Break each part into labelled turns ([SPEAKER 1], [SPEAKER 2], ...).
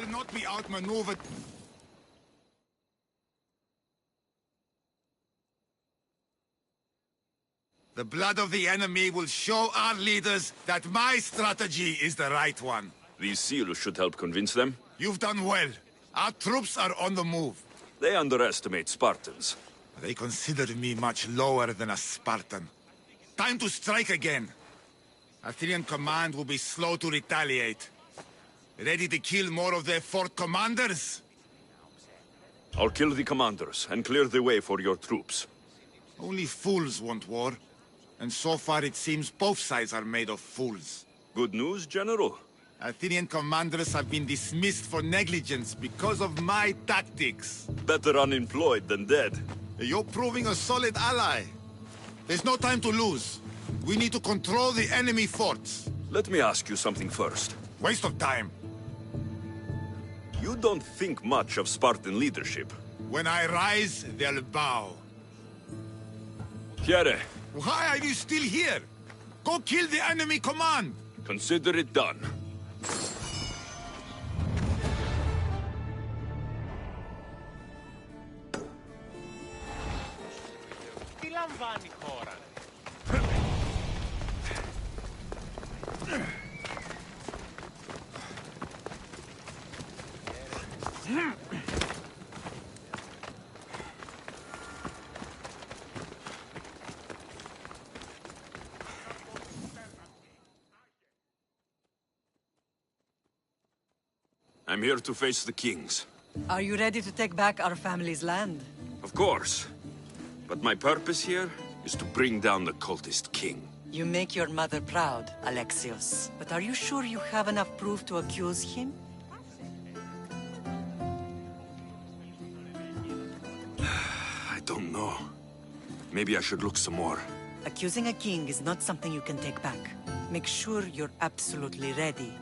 [SPEAKER 1] will not be outmaneuvered. The blood of the enemy will show our leaders that my strategy is the right one.
[SPEAKER 2] These seals should help convince them.
[SPEAKER 1] You've done well. Our troops are on the move.
[SPEAKER 2] They underestimate Spartans.
[SPEAKER 1] They consider me much lower than a Spartan. Time to strike again. Athenian command will be slow to retaliate. Ready to kill more of their fort commanders?
[SPEAKER 2] I'll kill the commanders and clear the way for your troops.
[SPEAKER 1] Only fools want war. And so far it seems both sides are made of fools.
[SPEAKER 2] Good news, General?
[SPEAKER 1] Athenian commanders have been dismissed for negligence because of my tactics.
[SPEAKER 2] Better unemployed than dead.
[SPEAKER 1] You're proving a solid ally. There's no time to lose. We need to control the enemy forts.
[SPEAKER 2] Let me ask you something first.
[SPEAKER 1] Waste of time.
[SPEAKER 2] You don't think much of Spartan leadership.
[SPEAKER 1] When I rise, they'll bow.
[SPEAKER 2] Here,
[SPEAKER 1] Why are you still here? Go kill the enemy command!
[SPEAKER 2] consider it done.
[SPEAKER 3] Τι λαμβάνει η χώρα?
[SPEAKER 2] I'm here to face the kings.
[SPEAKER 4] Are you ready to take back our family's land?
[SPEAKER 2] Of course. But my purpose here is to bring down the cultist king.
[SPEAKER 4] You make your mother proud, Alexios. But are you sure you have enough proof to accuse him?
[SPEAKER 2] I don't know. Maybe I should look some more.
[SPEAKER 4] Accusing a king is not something you can take back. Make sure you're absolutely ready.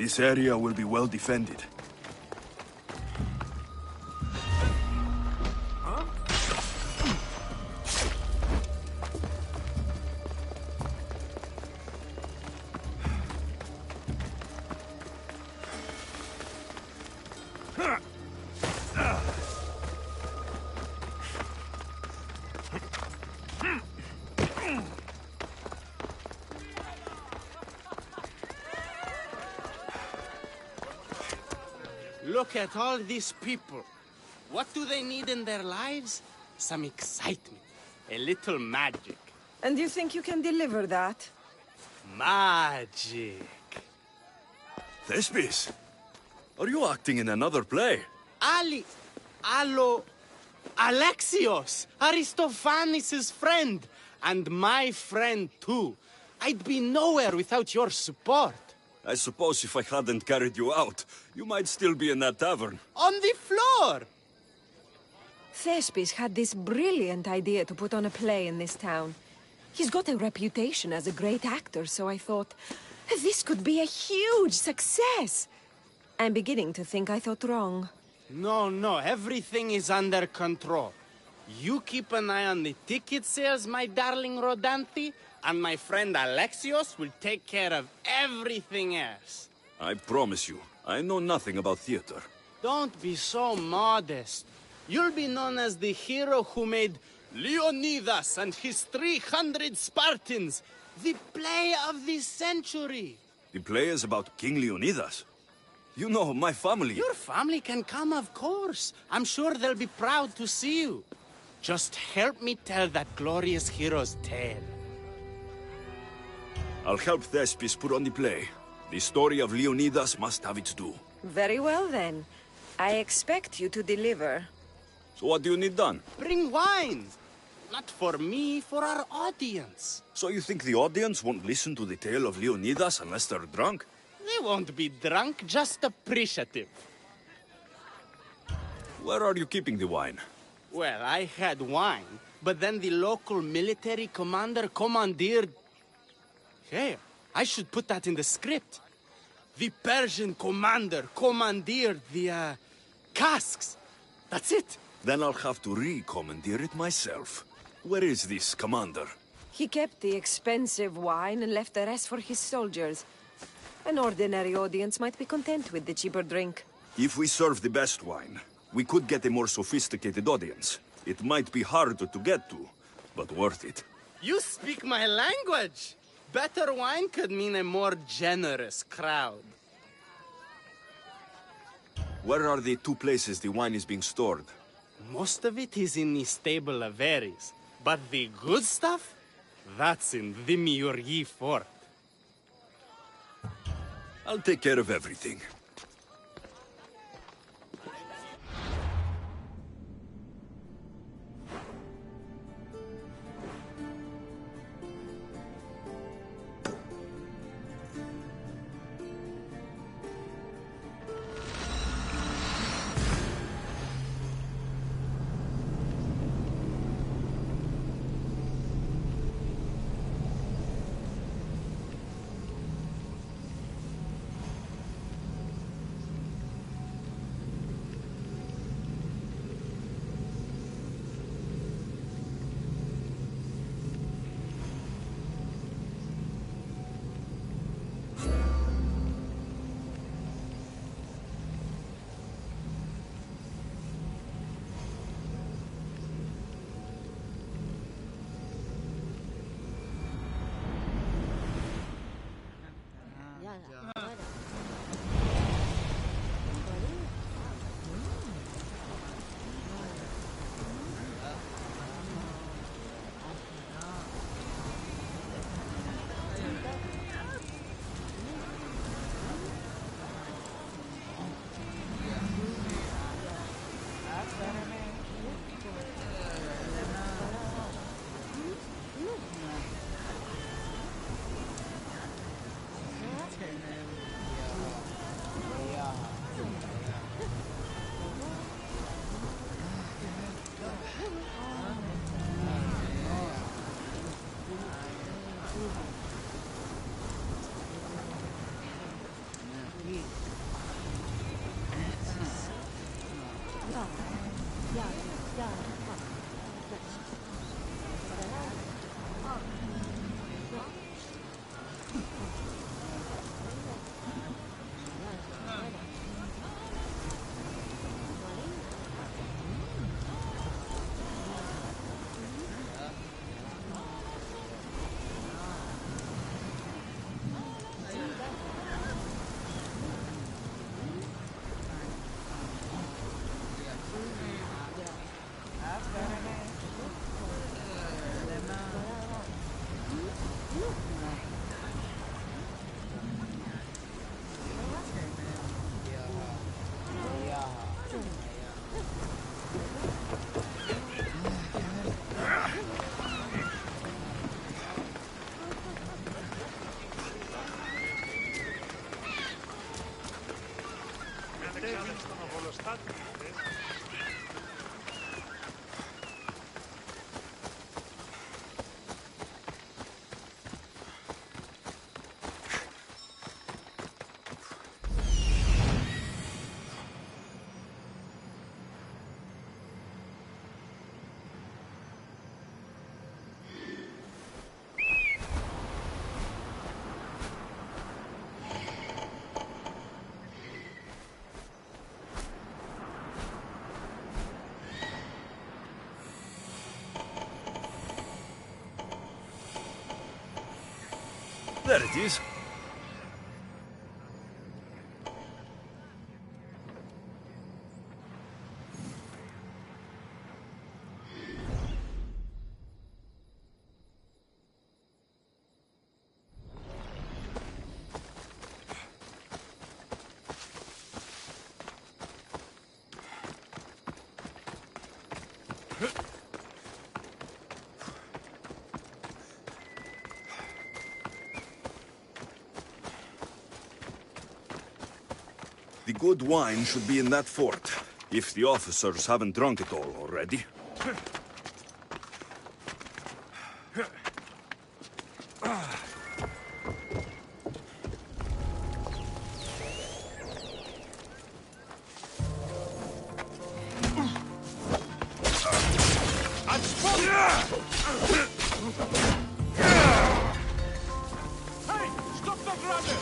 [SPEAKER 2] This area will be well defended.
[SPEAKER 3] Look at all these people. What do they need in their lives? Some excitement. A little magic.
[SPEAKER 5] And you think you can deliver that?
[SPEAKER 3] Magic.
[SPEAKER 2] Thespis, are you acting in another play?
[SPEAKER 3] Alexios, Aristophanes' friend, and my friend too. I'd be nowhere without your support.
[SPEAKER 2] I suppose if I hadn't carried you out, you might still be in that tavern.
[SPEAKER 3] On the floor!
[SPEAKER 5] Thespis had this brilliant idea to put on a play in this town. He's got a reputation as a great actor, so I thought, this could be a huge success. I'm beginning to think I thought wrong.
[SPEAKER 3] No, everything is under control. You keep an eye on the ticket sales, my darling Rodanthi, and my friend Alexios will take care of everything else.
[SPEAKER 2] I promise you, I know nothing about theater.
[SPEAKER 3] Don't be so modest. You'll be known as the hero who made Leonidas and his 300 Spartans, the play of the century.
[SPEAKER 2] The play is about King Leonidas. You know, my family...
[SPEAKER 3] Your family can come, of course. I'm sure they'll be proud to see you. Just help me tell that glorious hero's tale.
[SPEAKER 2] I'll help Thespis put on the play. The story of Leonidas must have its due.
[SPEAKER 5] Very well, then. I expect you to deliver.
[SPEAKER 2] So what do you need done?
[SPEAKER 3] Bring wine. Not for me, for our audience.
[SPEAKER 2] So you think the audience won't listen to the tale of Leonidas unless they're drunk?
[SPEAKER 3] They won't be drunk, just appreciative.
[SPEAKER 2] Where are you keeping the wine?
[SPEAKER 3] Well, I had wine, but then the local military commander commandeered... Hey, I should put that in the script. The Persian commander commandeered the, casks. That's it.
[SPEAKER 2] Then I'll have to re-commandeer it myself. Where is this commander?
[SPEAKER 5] He kept the expensive wine and left the rest for his soldiers. An ordinary audience might be content with the cheaper drink.
[SPEAKER 2] If we serve the best wine, we could get a more sophisticated audience. It might be harder to get to, but worth it.
[SPEAKER 3] You speak my language. Better wine could mean a more generous crowd.
[SPEAKER 2] Where are the two places the wine is being stored?
[SPEAKER 3] Most of it is in the stable of Ares, but the good stuff, that's in the Miurgi fort.
[SPEAKER 2] I'll take care of everything. There it is. The good wine should be in that fort, if the officers haven't drunk it all already.
[SPEAKER 1] Hey! Stop the runner!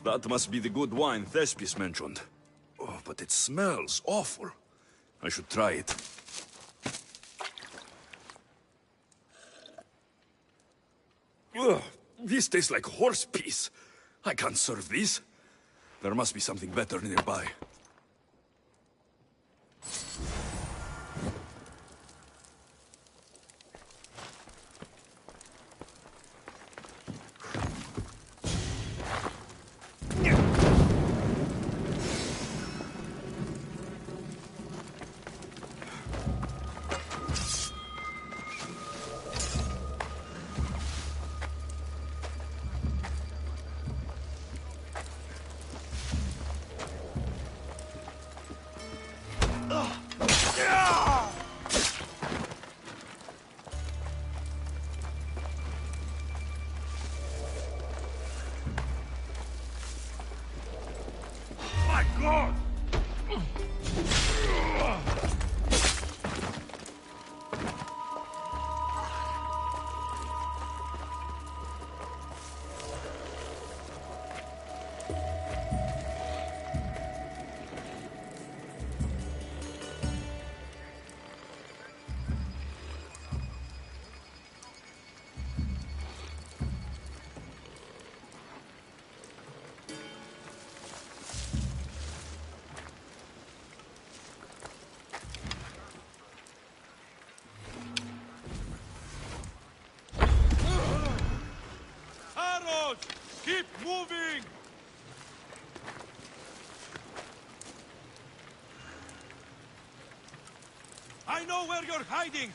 [SPEAKER 2] That must be the good wine Thespis mentioned. Oh, but it smells awful. I should try it. Ugh, this tastes like horse piss. I can't serve this. There must be something better nearby.
[SPEAKER 1] My God! Keep moving! I know where you're hiding!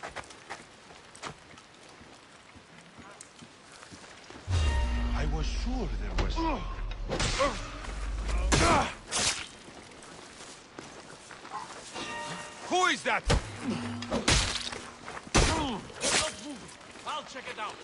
[SPEAKER 1] I was sure there was... Who is that? Don't move! I'll check it out!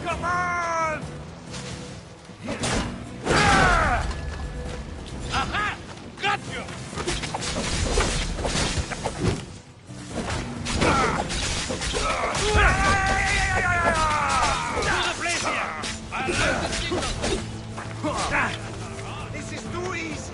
[SPEAKER 1] Come on! Aha! Got you! This is too easy.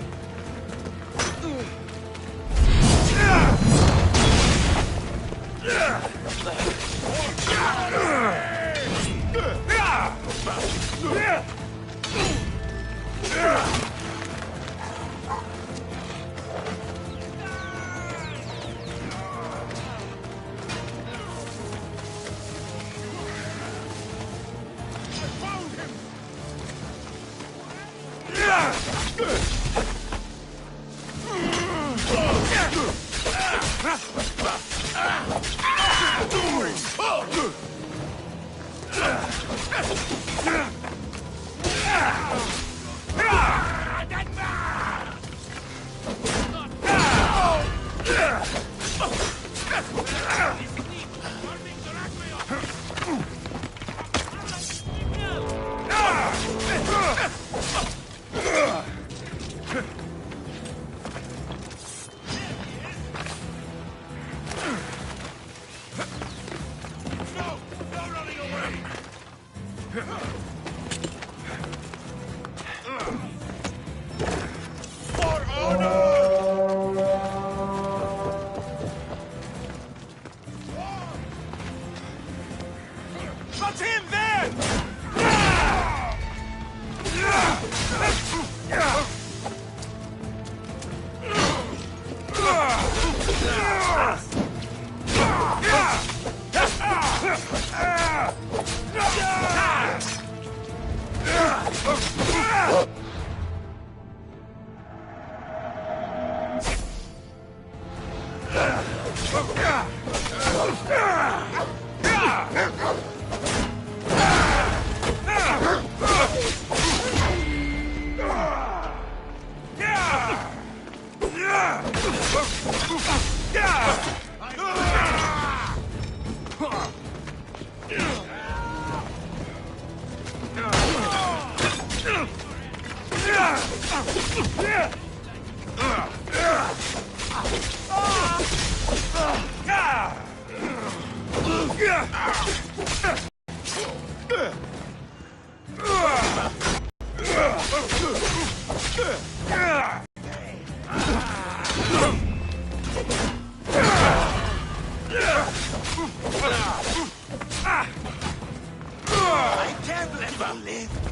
[SPEAKER 1] That's him there! I can't let you live.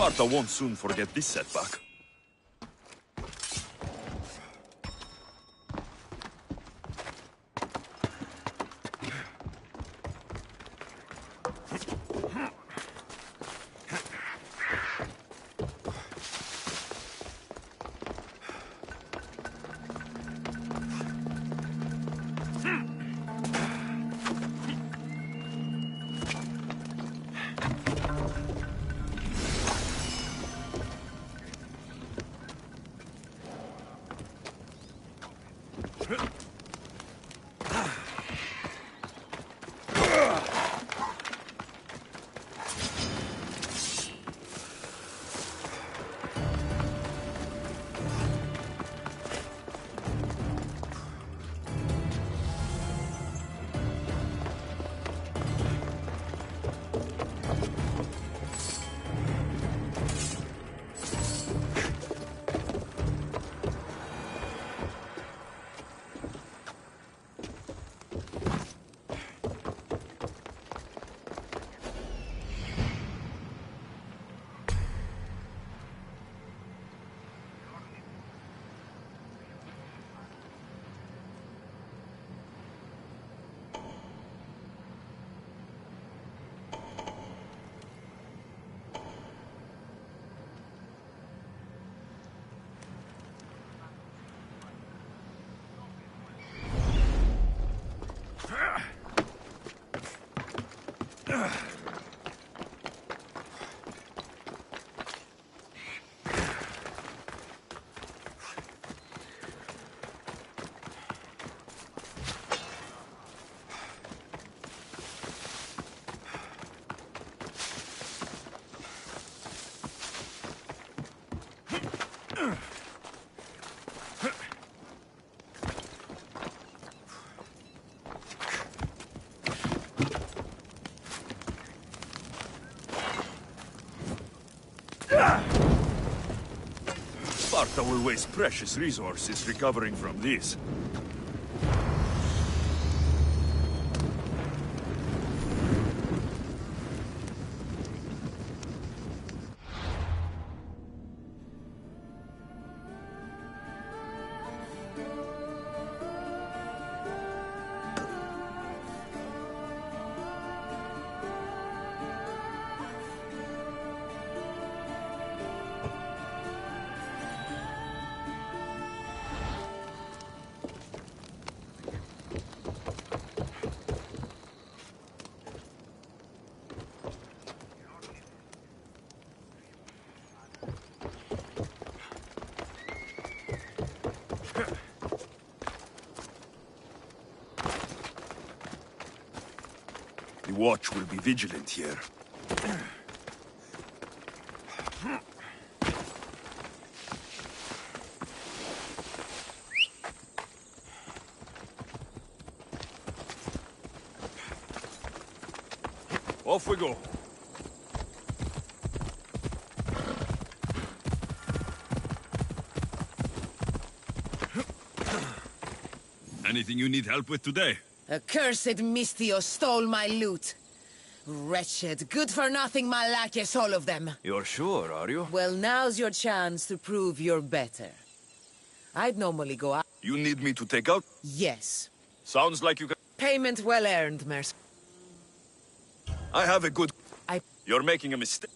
[SPEAKER 2] Sparta won't soon forget this setback. Sparta will waste precious resources recovering from this. The watch will be vigilant here. Off we go.
[SPEAKER 6] Anything you need help with today?
[SPEAKER 7] Accursed Mistio stole my loot. Wretched, good-for-nothing Malachias, all of them.
[SPEAKER 2] You're sure, are you?
[SPEAKER 7] Well, now's your chance to prove you're better. I'd normally go out.
[SPEAKER 2] You need me to take out?
[SPEAKER 7] Yes.
[SPEAKER 2] Sounds like you can...
[SPEAKER 7] Payment well earned, Merc.
[SPEAKER 2] I have a good...
[SPEAKER 7] I...
[SPEAKER 2] You're making a mistake.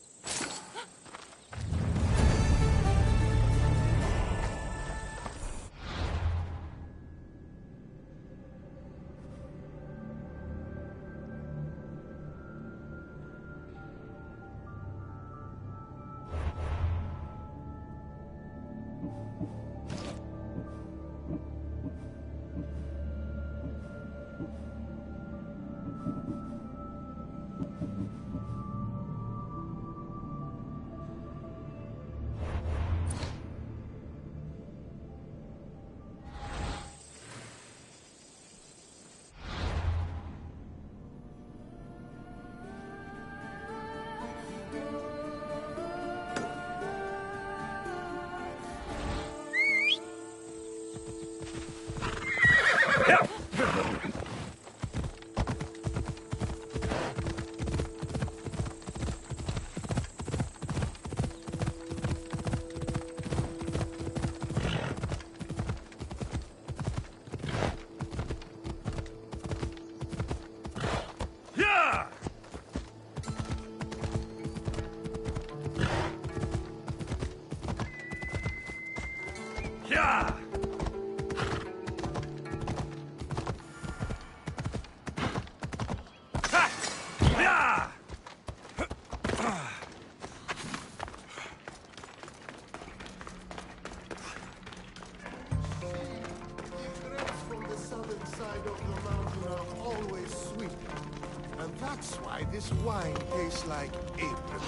[SPEAKER 8] That's why this wine tastes like apricot.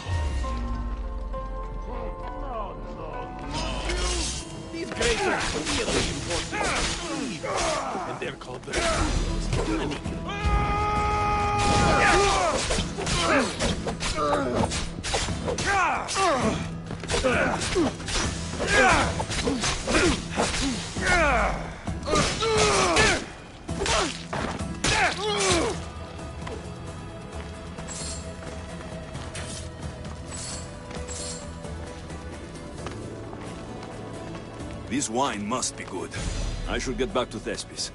[SPEAKER 3] These grapes are really important. And they're called the
[SPEAKER 2] This wine must be good. I should get back to Thespis.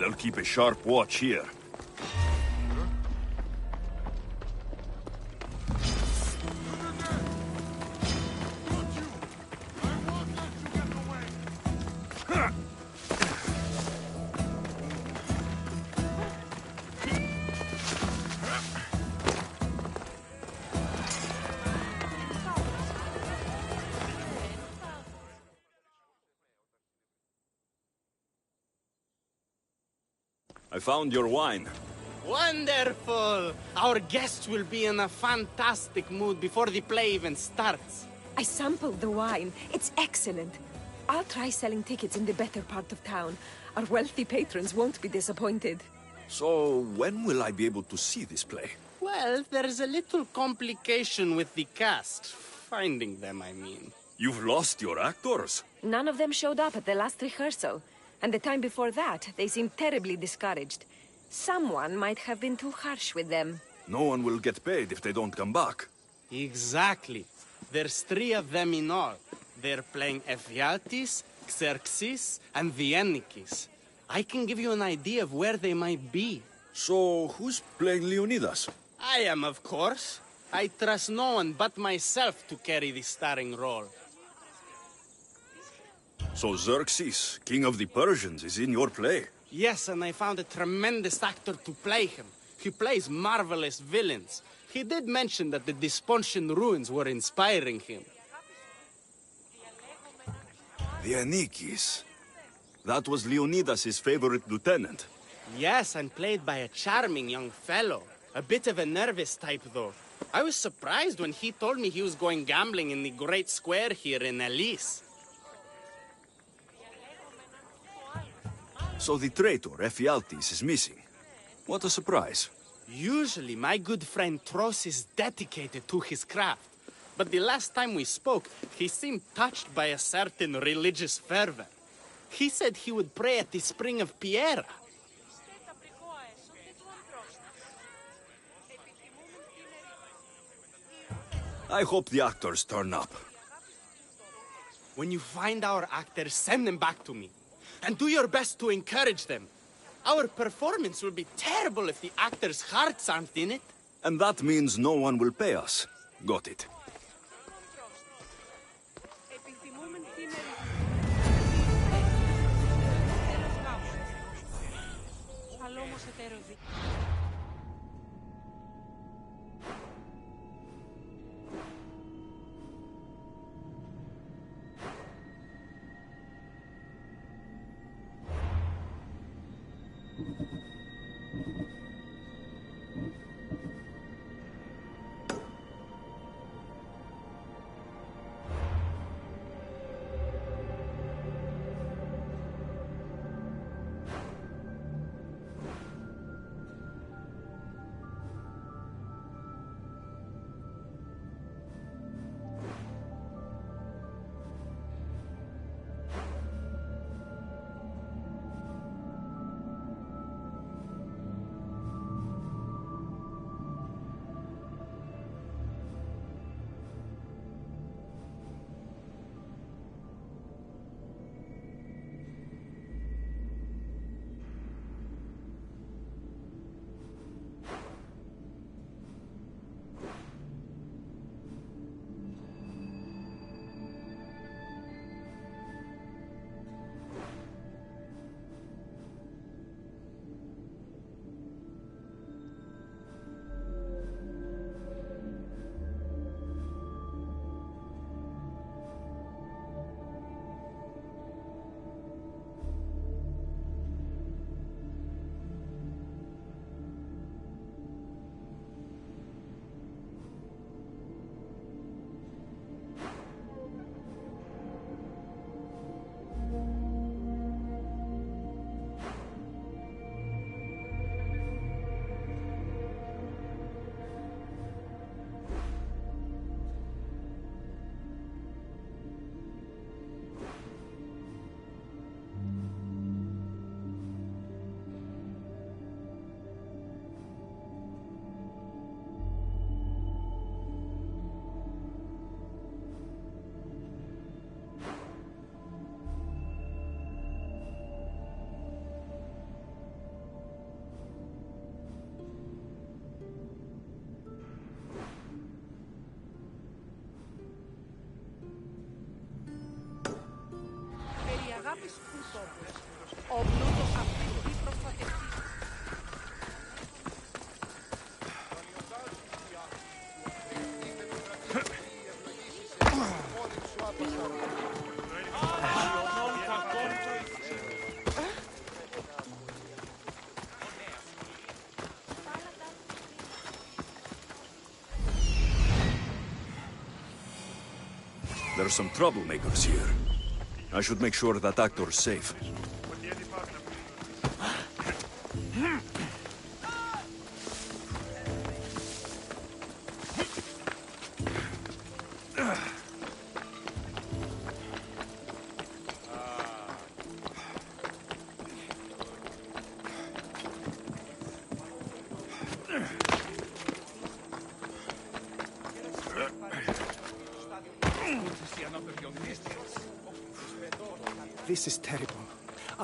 [SPEAKER 2] They'll keep a sharp watch here. I found your wine.
[SPEAKER 3] Wonderful! Our guests will be in a fantastic mood before the play even starts.
[SPEAKER 5] I sampled the wine. It's excellent. I'll try selling tickets in the better part of town. Our wealthy patrons won't be disappointed.
[SPEAKER 2] So, when will I be able to see this play?
[SPEAKER 3] Well, there's a little complication with the cast. Finding them, I mean.
[SPEAKER 2] You've lost your actors?
[SPEAKER 5] None of them showed up at the last rehearsal. And the time before that, they seemed terribly discouraged. Someone might have been too harsh with them.
[SPEAKER 2] No one will get paid if they don't come back.
[SPEAKER 3] Exactly. There's 3 of them in all. They're playing Ephialtes, Xerxes, and the Ennikis. I can give you an idea of where they might be.
[SPEAKER 2] So, who's playing Leonidas?
[SPEAKER 3] I am, of course. I trust no one but myself to carry the starring role.
[SPEAKER 2] So Xerxes, king of the Persians, is in your play?
[SPEAKER 3] Yes, and I found a tremendous actor to play him. He plays marvelous villains. He did mention that the Despontian ruins were inspiring him.
[SPEAKER 2] The Ennikis. That was Leonidas' favorite lieutenant.
[SPEAKER 3] Yes, and played by a charming young fellow. A bit of a nervous type, though. I was surprised when he told me he was going gambling in the Great Square here in Elise.
[SPEAKER 2] So the traitor, Ephialtes, is missing. What a surprise.
[SPEAKER 3] Usually, my good friend Tros is dedicated to his craft. But the last time we spoke, he seemed touched by a certain religious fervor. He said he would pray at the spring of Piera.
[SPEAKER 2] I hope the actors turn up.
[SPEAKER 3] When you find our actors, send them back to me. And do your best to encourage them. Our performance will be terrible if the actors' hearts aren't in it.
[SPEAKER 2] And that means no one will pay us. Got it.
[SPEAKER 9] Αγάπης του τόπου. Ο πλούτος αυτής της προστατευτής.
[SPEAKER 2] There are some troublemakers here. I should make sure that actor's safe.
[SPEAKER 10] This is terrible.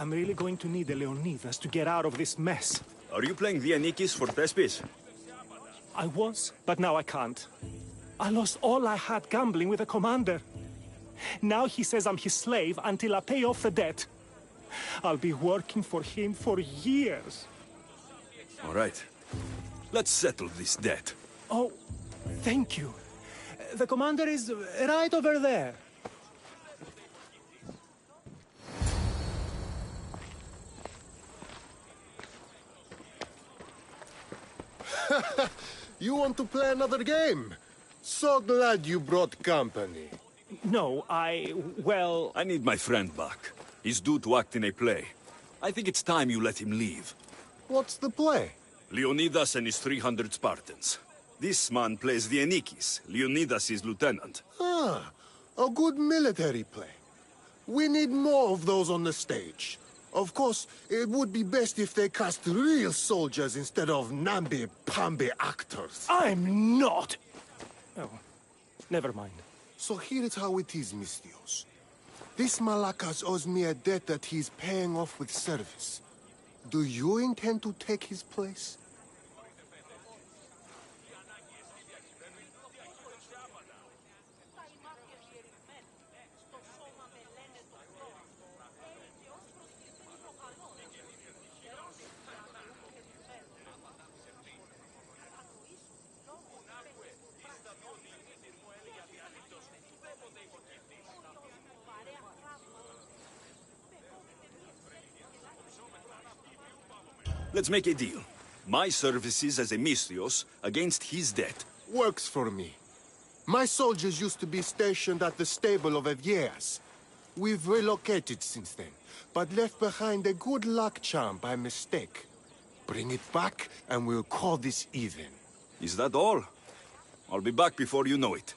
[SPEAKER 10] I'm really going to need the Leonidas to get out of this mess.
[SPEAKER 2] Are you playing Dianikis for Thespis?
[SPEAKER 10] I was, but now I can't. I lost all I had gambling with the commander. Now he says I'm his slave until I pay off the debt. I'll be working for him for years.
[SPEAKER 2] All right. Let's settle this debt.
[SPEAKER 10] Oh, thank you. The commander is right over there.
[SPEAKER 8] You want to play another game? So glad you brought company.
[SPEAKER 10] No, well...
[SPEAKER 2] I need my friend back. He's due to act in a play. I think it's time you let him leave.
[SPEAKER 8] What's the play?
[SPEAKER 2] Leonidas and his 300 Spartans. This man plays Dianikis. Leonidas is lieutenant.
[SPEAKER 8] Ah, a good military play. We need more of those on the stage. Of course, it would be best if they cast real soldiers instead of namby-pamby actors.
[SPEAKER 10] I'm not! Oh, never mind.
[SPEAKER 8] So here is how it is, Mistios. This Malakas owes me a debt that he's paying off with service. Do you intend to take his place?
[SPEAKER 2] Let's make a deal. My services as a Mistios against his debt.
[SPEAKER 8] Works for me. My soldiers used to be stationed at the stable of Evieas. We've relocated since then, but left behind a good luck charm by mistake. Bring it back, and we'll call this even.
[SPEAKER 2] Is that all? I'll be back before you know it.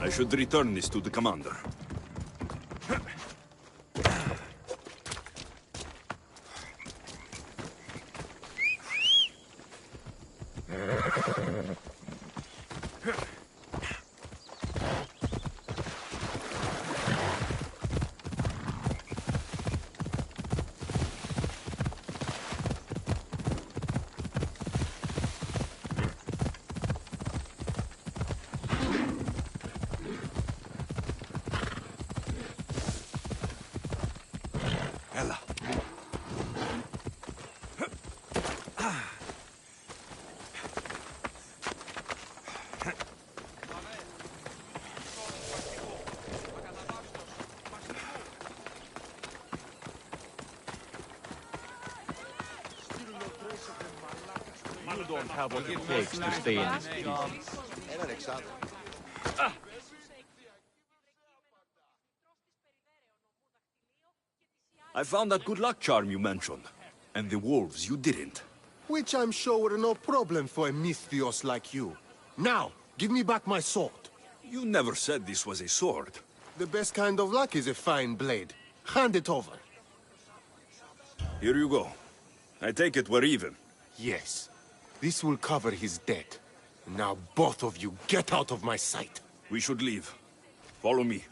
[SPEAKER 2] I should return this to the commander.
[SPEAKER 11] You don't have what it takes to stay in this peace.
[SPEAKER 2] I found that good luck charm you mentioned. And the wolves, you didn't.
[SPEAKER 8] Which I'm sure were no problem for a Misthios like you. Now, give me back my sword.
[SPEAKER 2] You never said this was a sword.
[SPEAKER 8] The best kind of luck is a fine blade. Hand it over.
[SPEAKER 2] Here you go. I take it we're even.
[SPEAKER 8] Yes. This will cover his debt. Now both of you get out of my sight.
[SPEAKER 2] We should leave. Follow me.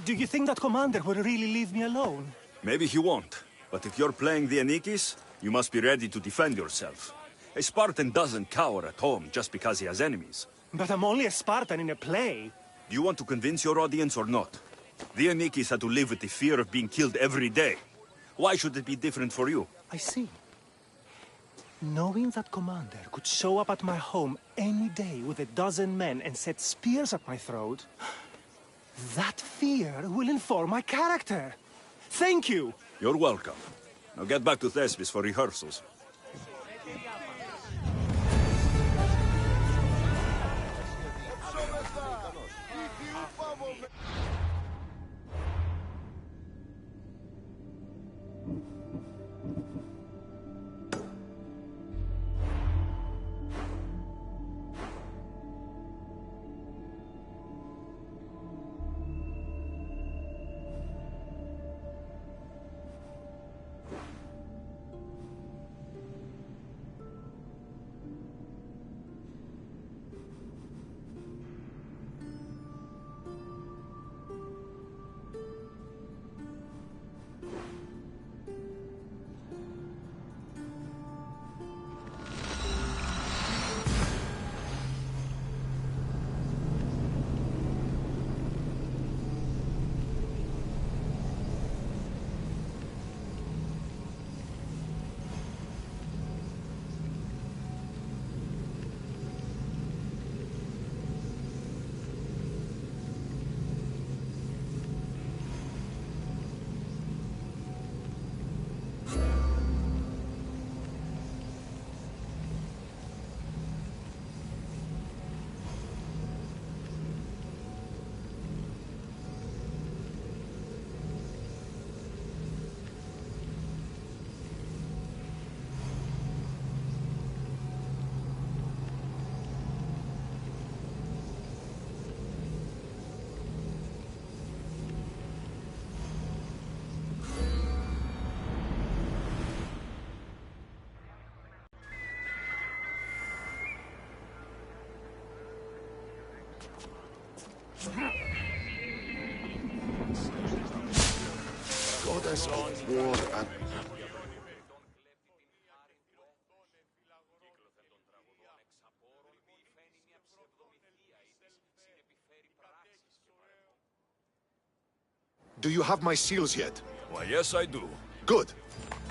[SPEAKER 10] Do you think that commander will really leave me alone?
[SPEAKER 2] Maybe he won't. But if you're playing the Anikis, you must be ready to defend yourself. A Spartan doesn't cower at home just because he has enemies.
[SPEAKER 10] But I'm only a Spartan in a play.
[SPEAKER 2] Do you want to convince your audience or not? The Anikis had to live with the fear of being killed every day. Why should it be different for you?
[SPEAKER 10] I see. Knowing that commander could show up at my home any day with 12 men and set spears at my throat, that fear will inform my character. Thank you!
[SPEAKER 2] You're welcome. Now get back to Thespis for rehearsals.
[SPEAKER 8] Goddess of war and...
[SPEAKER 12] Do you have my seals yet?
[SPEAKER 2] Why, yes, I do.
[SPEAKER 12] Good.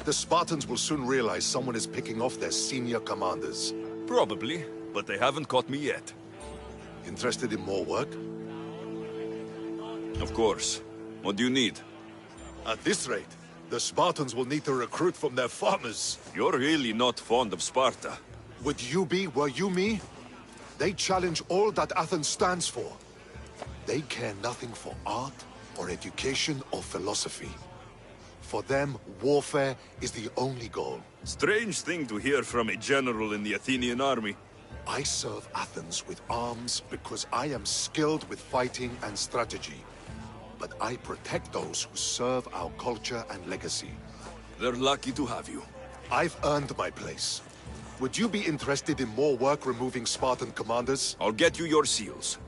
[SPEAKER 12] The Spartans will soon realize someone is picking off their senior commanders.
[SPEAKER 2] Probably, but they haven't caught me yet.
[SPEAKER 12] Interested in more work?
[SPEAKER 2] Of course. What do you need?
[SPEAKER 12] At this rate, the Spartans will need to recruit from their farmers.
[SPEAKER 2] You're really not fond of Sparta.
[SPEAKER 12] Would you be, were you me? They challenge all that Athens stands for. They care nothing for art, or education, or philosophy. For them, warfare is the only goal.
[SPEAKER 2] Strange thing to hear from a general in the Athenian army.
[SPEAKER 12] I serve Athens with arms because I am skilled with fighting and strategy. But I protect those who serve our culture and legacy.
[SPEAKER 2] They're lucky to have you.
[SPEAKER 12] I've earned my place. Would you be interested in more work removing Spartan commanders?
[SPEAKER 2] I'll get you your seals.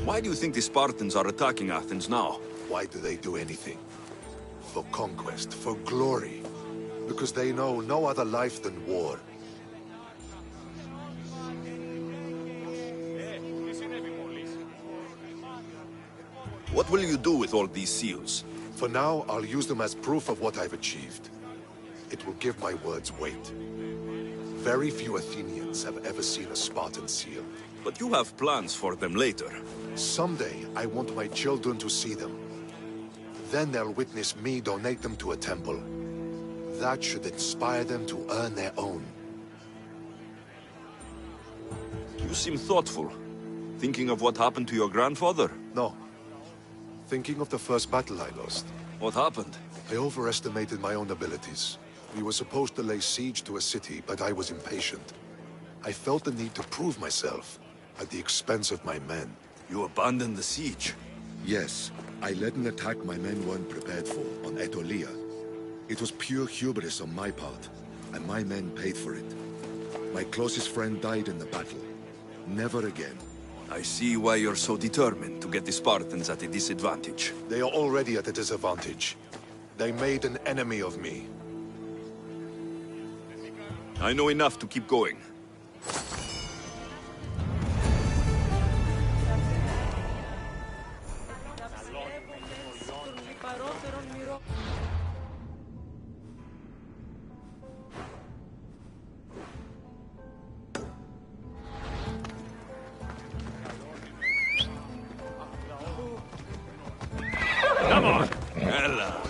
[SPEAKER 2] Why do you think the Spartans are attacking Athens now?
[SPEAKER 12] Why do they do anything? For conquest, for glory. Because they know no other life than war.
[SPEAKER 2] What will you do with all these seals?
[SPEAKER 12] For now, I'll use them as proof of what I've achieved. It will give my words weight. Very few Athenians have ever seen a Spartan seal.
[SPEAKER 2] But you have plans for them later.
[SPEAKER 12] Someday, I want my children to see them. Then they'll witness me donate them to a temple. That should inspire them to earn their own.
[SPEAKER 2] You seem thoughtful. Thinking of what happened to your grandfather?
[SPEAKER 12] No. Thinking of the first battle I lost.
[SPEAKER 2] What happened?
[SPEAKER 12] I overestimated my own abilities. We were supposed to lay siege to a city, but I was impatient. I felt the need to prove myself, at the expense of my men.
[SPEAKER 2] You abandoned the siege?
[SPEAKER 12] Yes. I led an attack my men weren't prepared for, on Aetolia. It was pure hubris on my part, and my men paid for it. My closest friend died in the battle. Never again.
[SPEAKER 2] I see why you're so determined to get the Spartans at a disadvantage.
[SPEAKER 12] They are already at a disadvantage. They made an enemy of me.
[SPEAKER 2] I know enough to keep going.
[SPEAKER 6] Come on!
[SPEAKER 2] Ella.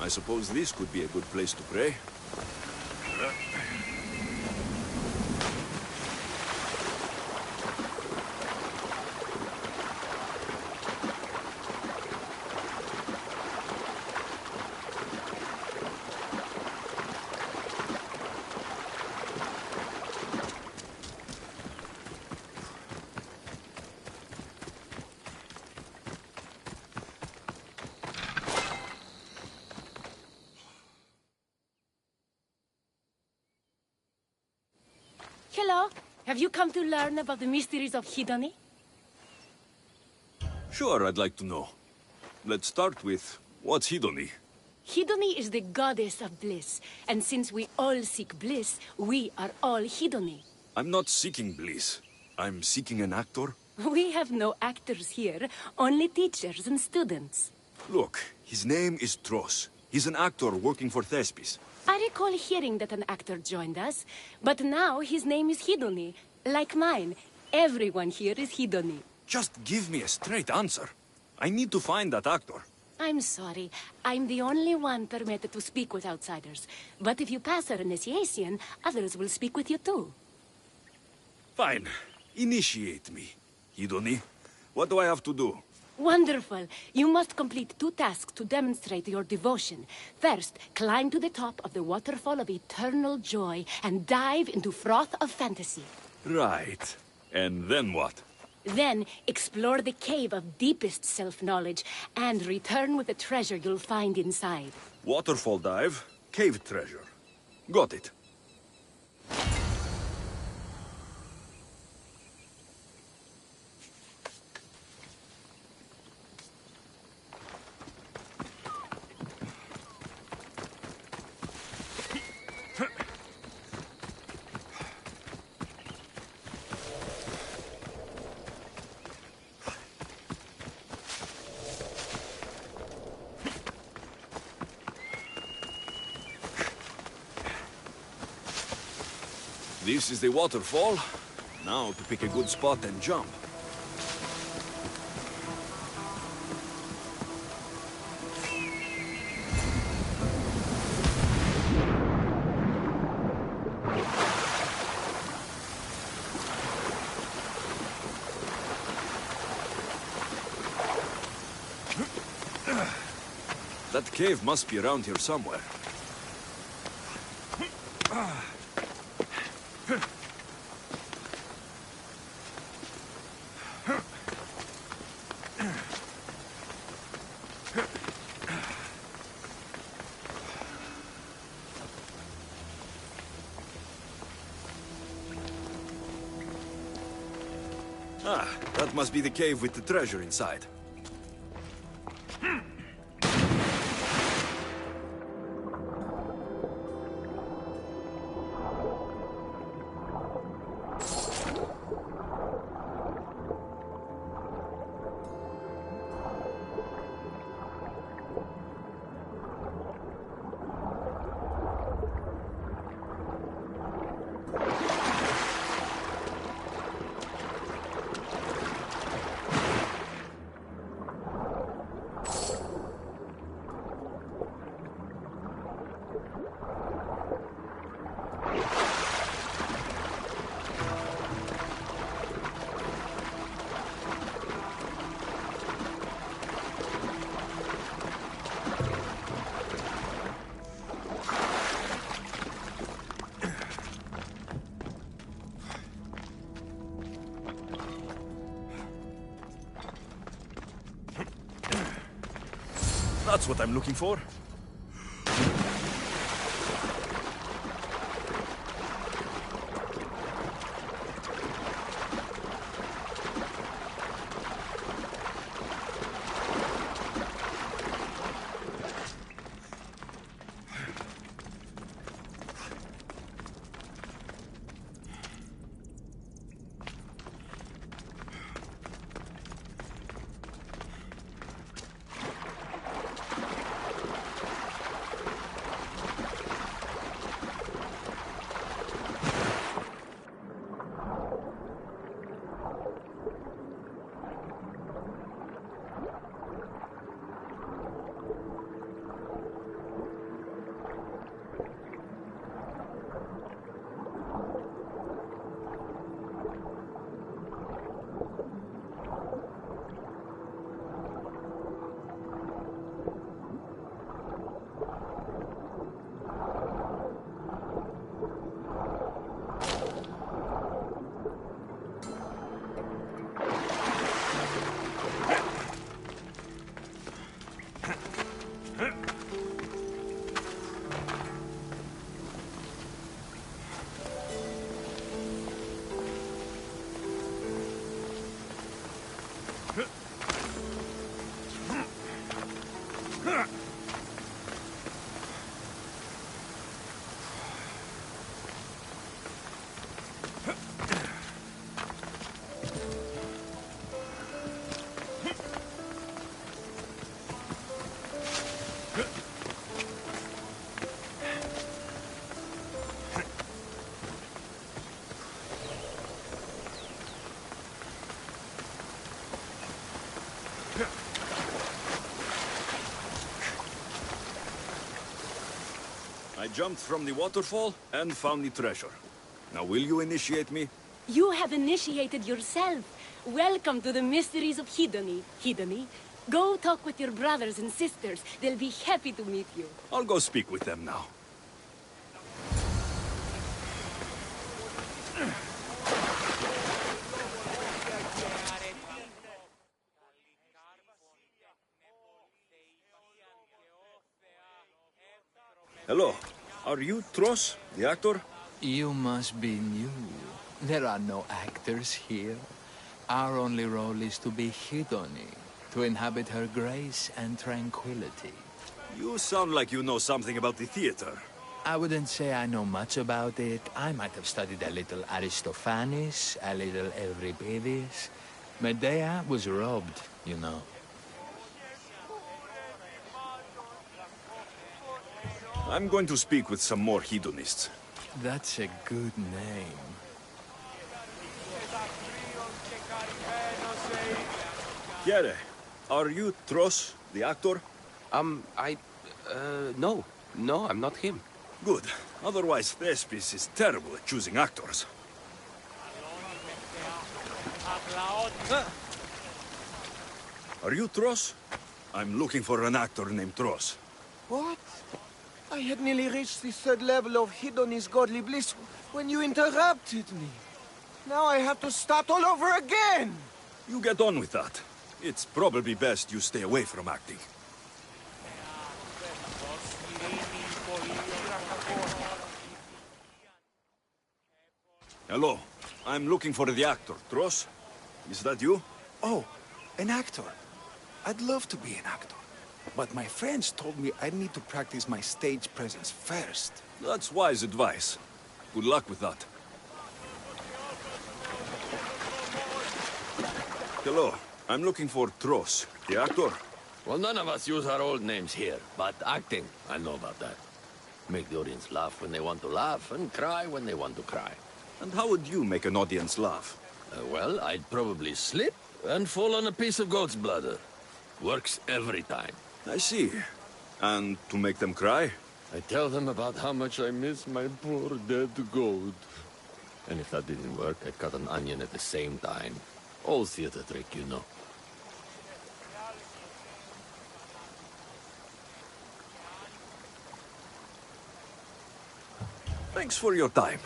[SPEAKER 2] I suppose this could be a good place to pray.
[SPEAKER 13] Hello. Have you come to learn about the mysteries of Hedony?
[SPEAKER 2] Sure, I'd like to know. Let's start with, what's Hedony?
[SPEAKER 13] Hedony is the goddess of bliss, and since we all seek bliss, we are all Hedony.
[SPEAKER 2] I'm not seeking bliss. I'm seeking an actor.
[SPEAKER 13] We have no actors here, only teachers and students.
[SPEAKER 2] Look, his name is Tros. He's an actor working for Thespis.
[SPEAKER 13] I recall hearing that an actor joined us, but now his name is Hedony. Like mine, everyone here is Hedony.
[SPEAKER 2] Just give me a straight answer. I need to find that actor.
[SPEAKER 13] I'm sorry. I'm the only one permitted to speak with outsiders. But if you pass our initiation, others will speak with you too.
[SPEAKER 2] Fine. Initiate me. Hedony, what do I have to do?
[SPEAKER 13] Wonderful. You must complete 2 tasks to demonstrate your devotion. First, climb to the top of the waterfall of eternal joy and dive into froth of fantasy.
[SPEAKER 2] Right. And then what?
[SPEAKER 13] Then, explore the cave of deepest self-knowledge and return with the treasure you'll find inside.
[SPEAKER 2] Waterfall dive, cave treasure. Got it. This is the waterfall. Now to pick a good spot and jump. That cave must be around here somewhere. Ah, that must be the cave with the treasure inside. That's what I'm looking for. jumped from the waterfall and found the treasure. Now will you initiate me?
[SPEAKER 13] You have initiated yourself. Welcome to the mysteries of Hedony. Hedony, go talk with your brothers and sisters. They'll be happy to meet you.
[SPEAKER 2] I'll go speak with them now. Hello. Are you Tros, the actor?
[SPEAKER 14] You must be new. There are no actors here. Our only role is to be Hedony, to inhabit her grace and tranquility.
[SPEAKER 2] You sound like you know something about the theater.
[SPEAKER 14] I wouldn't say I know much about it. I might have studied a little Aristophanes, a little Euripides. Medea was robbed, you know.
[SPEAKER 2] I'm going to speak with some more hedonists.
[SPEAKER 14] That's a good name.
[SPEAKER 2] Pierre, are you Tros, the actor?
[SPEAKER 11] No. No, I'm not him.
[SPEAKER 2] Good. Otherwise, Thespis is terrible at choosing actors. Are you Tros? I'm looking for an actor named Tros.
[SPEAKER 15] What? I had nearly reached the third level of Hedony's godly bliss when you interrupted me. Now I have to start all over again!
[SPEAKER 2] You get on with that. It's probably best you stay away from acting. Hello. I'm looking for the actor, Tros. Is that you?
[SPEAKER 15] Oh, an actor. I'd love to be an actor. But my friends told me I need to practice my stage presence first.
[SPEAKER 2] That's wise advice. Good luck with that. Hello. I'm looking for Tros, the actor.
[SPEAKER 16] Well, none of us use our old names here, but acting, I know about that. Make the audience laugh when they want to laugh, and cry when they want to cry.
[SPEAKER 2] And how would you make an audience laugh?
[SPEAKER 16] Well, I'd probably slip and fall on a piece of goat's bladder. Works every time.
[SPEAKER 2] I see. And to make them cry?
[SPEAKER 16] I tell them about how much I miss my poor dead goat. And if that didn't work, I'd cut an onion at the same time. Old theater trick, you know.
[SPEAKER 2] Thanks for your time.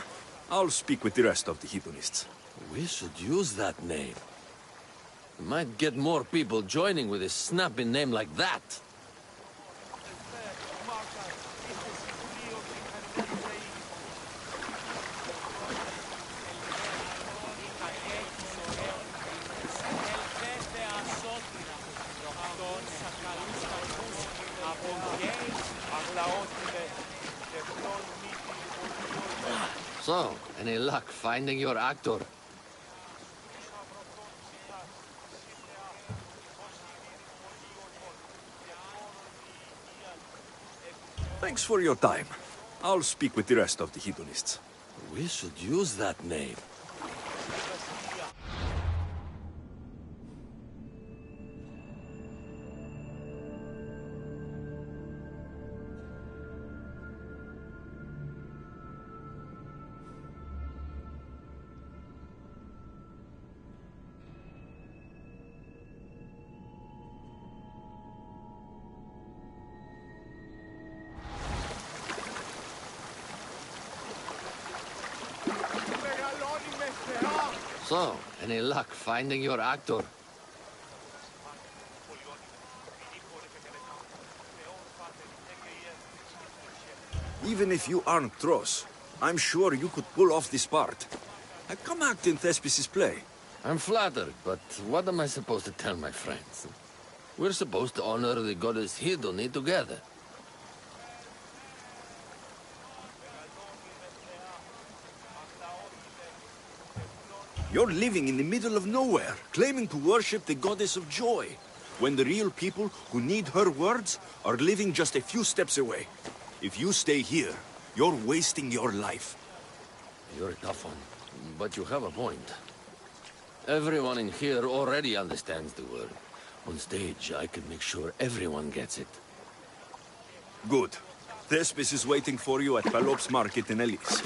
[SPEAKER 2] I'll speak with the rest of the hedonists.
[SPEAKER 16] We should use that name. We might get more people joining with a snappy name like that. So, any luck finding your actor?
[SPEAKER 2] Thanks for your time. I'll speak with the rest of the hedonists.
[SPEAKER 16] We should use that name. So, any luck finding your actor?
[SPEAKER 2] Even if you aren't Tros, I'm sure you could pull off this part. Come act in Thespis' play.
[SPEAKER 16] I'm flattered, but what am I supposed to tell my friends? We're supposed to honor the goddess Hedony together.
[SPEAKER 2] You're living in the middle of nowhere, claiming to worship the goddess of joy, when the real people who need her words are living just a few steps away. If you stay here, you're wasting your life.
[SPEAKER 16] You're a tough one, but you have a point. Everyone in here already understands the word. On stage, I can make sure everyone gets it.
[SPEAKER 2] Good. Thespis is waiting for you at Palop's market in Elise.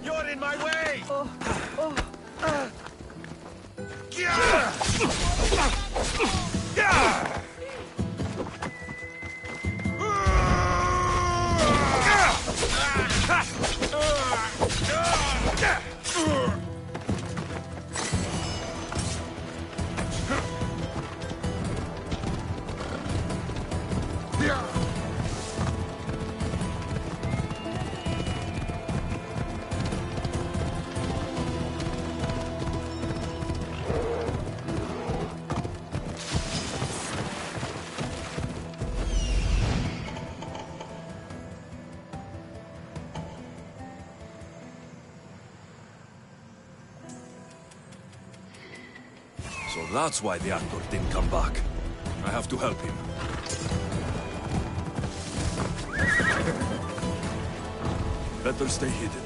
[SPEAKER 15] You're in my way!
[SPEAKER 2] So that's why the actor didn't come back. I have to help him. Better stay hidden.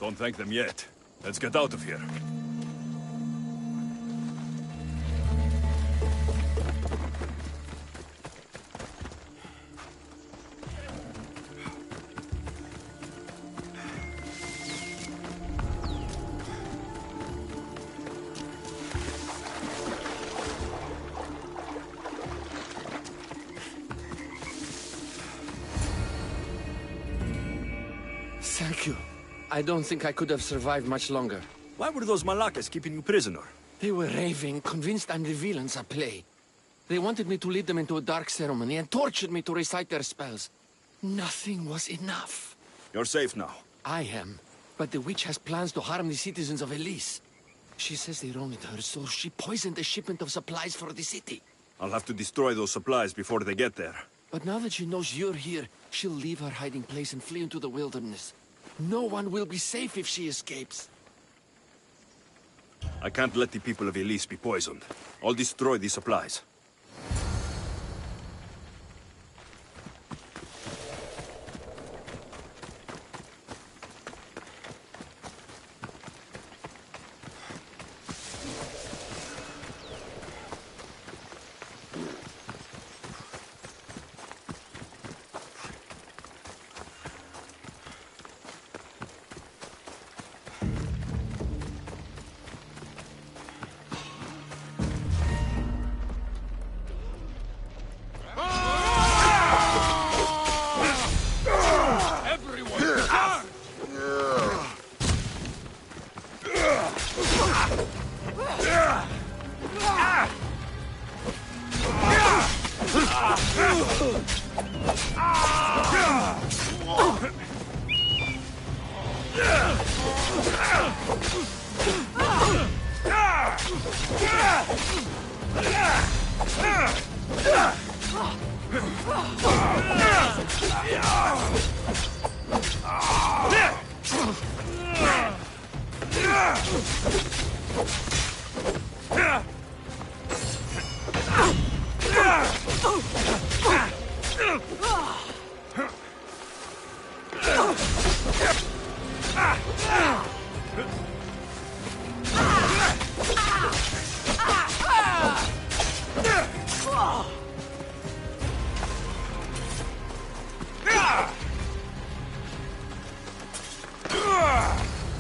[SPEAKER 2] Don't thank them yet. Let's get out of here.
[SPEAKER 16] Thank you. I don't think I could have survived much longer.
[SPEAKER 2] Why were those Malakas keeping you prisoner?
[SPEAKER 16] They were raving, convinced I'm the villains at play. They wanted me to lead them into a dark ceremony and tortured me to recite their spells. Nothing was enough.
[SPEAKER 2] You're safe now.
[SPEAKER 16] I am, but the witch has plans to harm the citizens of Elise. She says they wronged her, so she poisoned the shipment of supplies for the city.
[SPEAKER 2] I'll have to destroy those supplies before they get there.
[SPEAKER 16] But now that she knows you're here, she'll leave her hiding place and flee into the wilderness. No one will be safe if she escapes.
[SPEAKER 2] I can't let the people of Elise be poisoned. I'll destroy these supplies.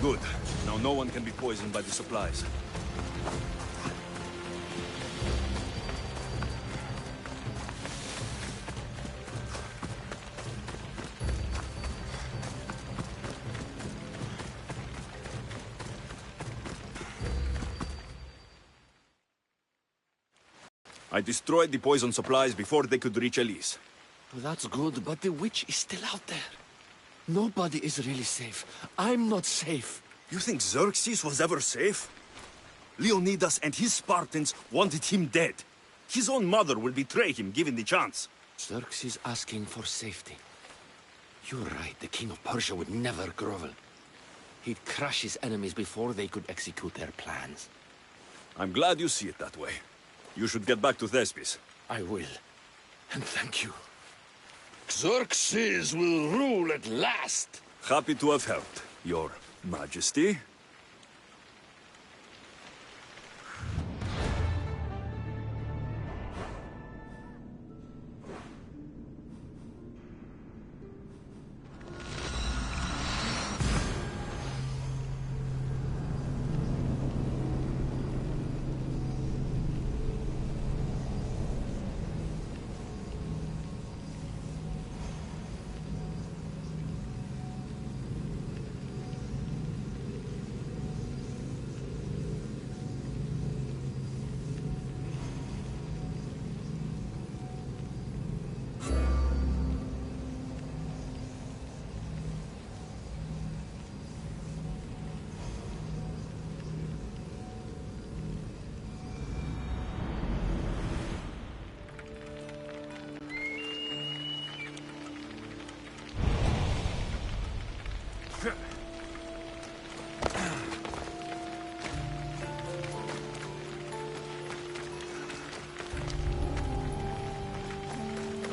[SPEAKER 2] Good. Now no one can be poisoned by the supplies. I destroyed the poison supplies before they could reach Elise.
[SPEAKER 17] That's good, but the witch is still out there. Nobody is really safe. I'm not safe.
[SPEAKER 2] You think Xerxes was ever safe? Leonidas and his Spartans wanted him dead. His own mother will betray him given the chance.
[SPEAKER 17] Xerxes asking for safety. You're right, the king of Persia would never grovel. He'd crush his enemies before they could execute their plans.
[SPEAKER 2] I'm glad you see it that way. You should get back to Thespis.
[SPEAKER 17] I will. And thank you.
[SPEAKER 16] Xerxes will rule at last.
[SPEAKER 2] Happy to have helped, Your Majesty.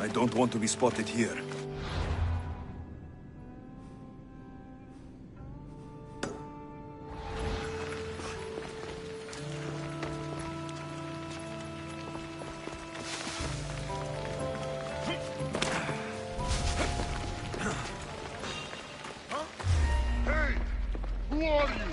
[SPEAKER 2] I don't want to be spotted here.
[SPEAKER 8] Hey! Who are you?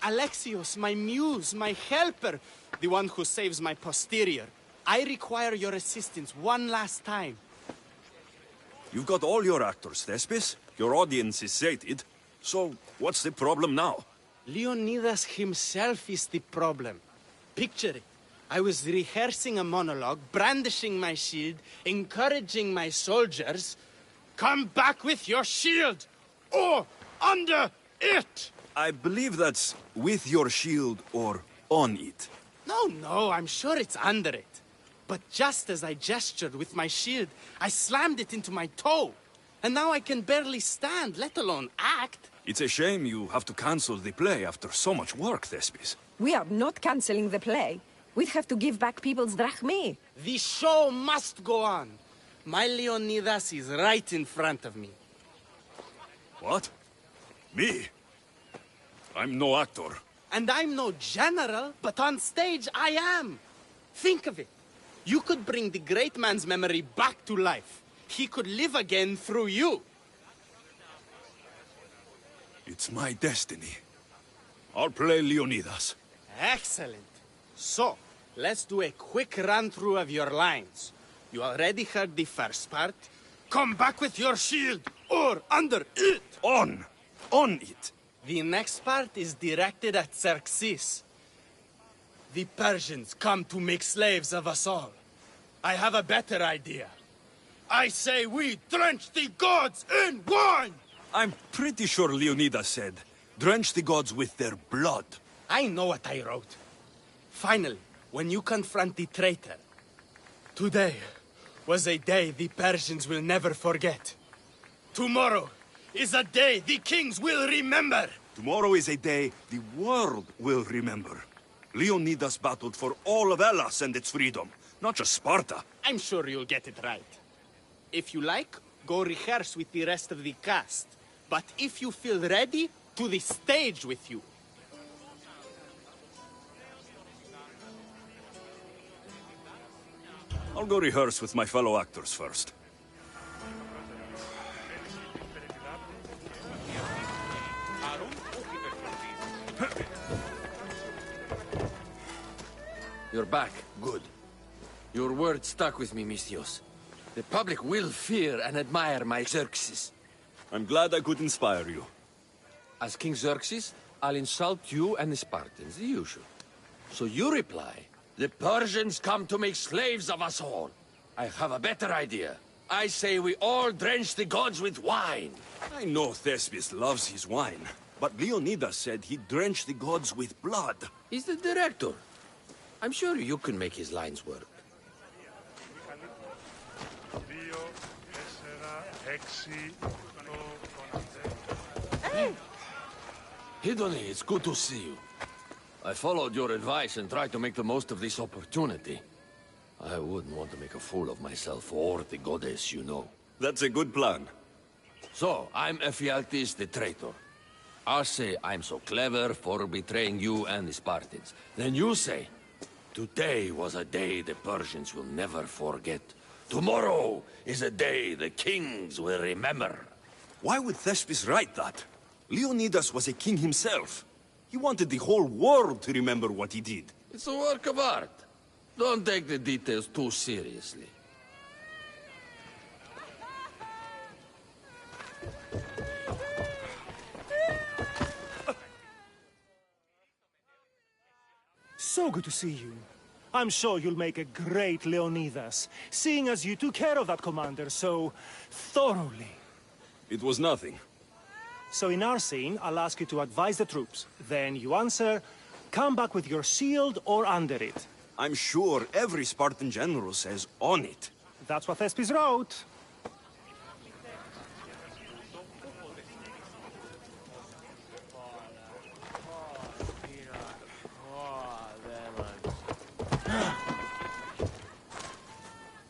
[SPEAKER 3] Alexios, my muse, my helper, the one who saves my posterior. I require your assistance one last time.
[SPEAKER 2] You've got all your actors, Thespis. Your audience is sated. So, what's the problem now?
[SPEAKER 3] Leonidas himself is the problem. Picture it. I was rehearsing a monologue, brandishing my shield, encouraging my soldiers. Come back with your shield! Or under it!
[SPEAKER 2] I believe that's with your shield or on it.
[SPEAKER 3] No, I'm sure it's under it. But just as I gestured with my shield, I slammed it into my toe. And now I can barely stand, let alone act.
[SPEAKER 2] It's a shame you have to cancel the play after so much work, Thespis.
[SPEAKER 5] We are not cancelling the play. We'd have to give back people's drachmae.
[SPEAKER 3] The show must go on. My Leonidas is right in front of me.
[SPEAKER 2] What? Me? I'm no actor.
[SPEAKER 3] And I'm no general, but on stage I am. Think of it. You could bring the great man's memory back to life. he could live again through you.
[SPEAKER 2] It's my destiny. I'll play Leonidas.
[SPEAKER 3] Excellent. So, let's do a quick run-through of your lines. You already heard the first part. Come back with your shield, or under it!
[SPEAKER 2] On it!
[SPEAKER 3] The next part is directed at Xerxes. The Persians come to make slaves of us all. I have a better idea. I say we drench the gods in wine!
[SPEAKER 2] I'm pretty sure Leonidas said, drench the gods with their blood.
[SPEAKER 3] I know what I wrote. Finally, when you confront the traitor, today was a day the Persians will never forget. Tomorrow is a day the kings will remember.
[SPEAKER 2] Tomorrow is a day the world will remember. Leonidas battled for all of Hellas and its freedom, not just Sparta.
[SPEAKER 3] I'm sure you'll get it right. If you like, go rehearse with the rest of the cast. But if you feel ready, to the stage with you.
[SPEAKER 2] I'll go rehearse with my fellow actors first.
[SPEAKER 17] You're back. Good. Your word stuck with me, Misthios. The public will fear and admire my Xerxes.
[SPEAKER 2] I'm glad I could inspire you.
[SPEAKER 17] As King Xerxes, I'll insult you and the Spartans, the usual. So you reply, the Persians come to make slaves of us all. I have a better idea. I say we all drench the gods with wine.
[SPEAKER 2] I know Thespis loves his wine, but Leonidas said he'd drench the gods with blood.
[SPEAKER 17] He's the director. I'm sure you can make his lines work. Hidoni, it's good to see you. I followed your advice and tried to make the most of this opportunity. I wouldn't want to make a fool of myself or the goddess, you know.
[SPEAKER 2] That's a good plan.
[SPEAKER 17] So, I'm Ephialtes the traitor. I'll say I'm so clever for betraying you and the Spartans. Then you say, today was a day the Persians will never forget. Tomorrow is a day the kings will remember.
[SPEAKER 2] Why would Thespis write that? Leonidas was a king himself. He wanted the whole world to remember what he did.
[SPEAKER 17] It's a work of art. Don't take the details too seriously.
[SPEAKER 10] So good to see you. I'm sure you'll make a great Leonidas, seeing as you took care of that commander so thoroughly.
[SPEAKER 2] It was nothing.
[SPEAKER 10] So in our scene, I'll ask you to advise the troops. Then you answer, come back with your shield or under it.
[SPEAKER 2] I'm sure every Spartan general says on it.
[SPEAKER 10] That's what Thespis wrote.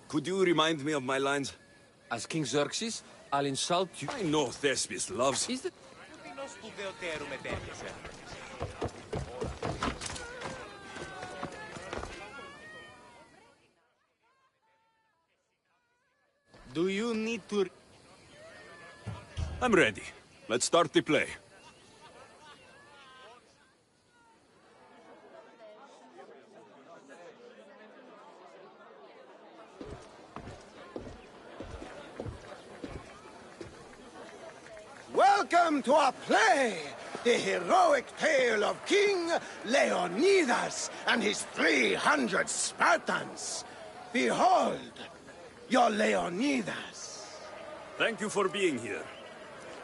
[SPEAKER 2] Could you remind me of my lines?
[SPEAKER 17] As King Xerxes, I'll insult you.
[SPEAKER 2] I know Thespis loves...
[SPEAKER 17] Is the...
[SPEAKER 3] Do you need to...
[SPEAKER 2] I'm ready. Let's start the play.
[SPEAKER 15] Welcome to our play! The heroic tale of King Leonidas and his 300 Spartans. Behold, your Leonidas.
[SPEAKER 2] Thank you for being here.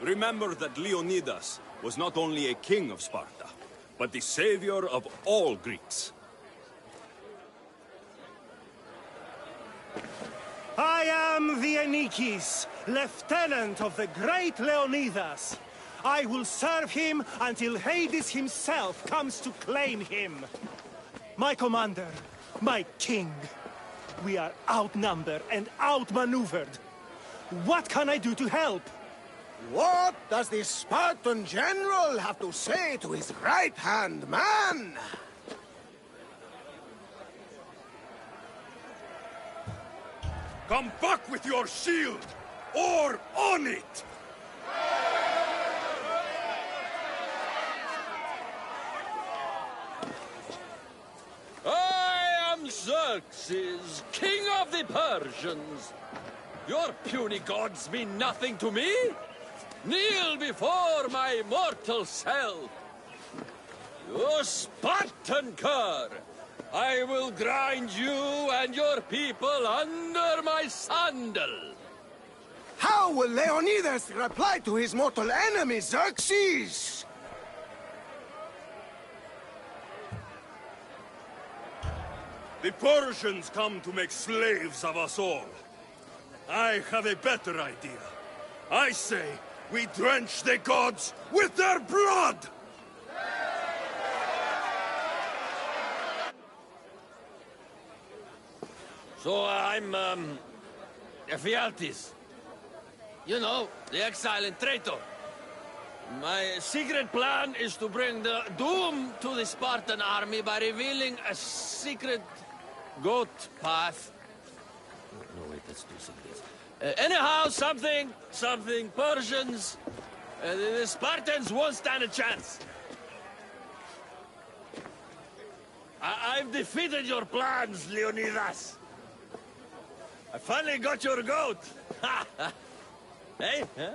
[SPEAKER 2] Remember that Leonidas was not only a king of Sparta, but the savior of all Greeks.
[SPEAKER 10] I am the Anikis, lieutenant of the great Leonidas. I will serve him until Hades himself comes to claim him. My commander, my king, we are outnumbered and outmaneuvered. What can I do to help?
[SPEAKER 15] What does the Spartan general have to say to his right-hand man?
[SPEAKER 18] Come back with your shield, or on it!
[SPEAKER 17] I am Xerxes, king of the Persians. Your puny gods mean nothing to me. Kneel before my mortal self. You Spartan cur! I will grind you and your people under my sandal.
[SPEAKER 15] How will Leonidas reply to his mortal enemy, Xerxes?
[SPEAKER 18] The Persians come to make slaves of us all. I have a better idea. I say we drench the gods with their blood!
[SPEAKER 17] So I'm, Ephialtes. You know, the exile and traitor. My secret plan is to bring the doom to the Spartan army by revealing a secret goat path. No, wait, that's too secret. Anyhow, something Persians. The Spartans won't stand a chance. I've defeated your plans, Leonidas. I finally got your goat. Hey, huh?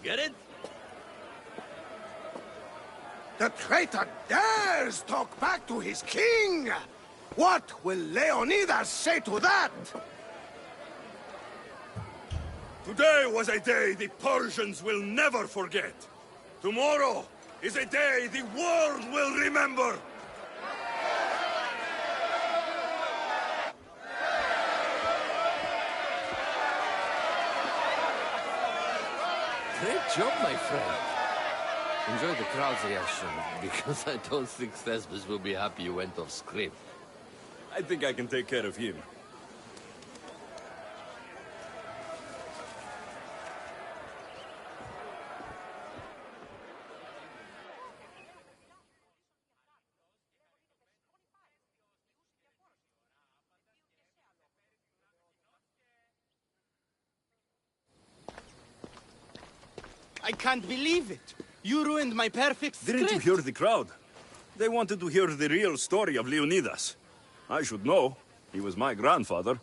[SPEAKER 17] Get it?
[SPEAKER 15] The traitor dares talk back to his king! What will Leonidas say to that?
[SPEAKER 18] Today was a day the Persians will never forget. Tomorrow is a day the world will remember.
[SPEAKER 17] Great job, my friend. Enjoy the crowd's reaction, because I don't think Thesmus will be happy you went off script.
[SPEAKER 18] I think I can take care of him.
[SPEAKER 3] I can't believe it. You ruined my perfect script.
[SPEAKER 18] Didn't you hear the crowd? They wanted to hear the real story of Leonidas. I should know. He was my grandfather.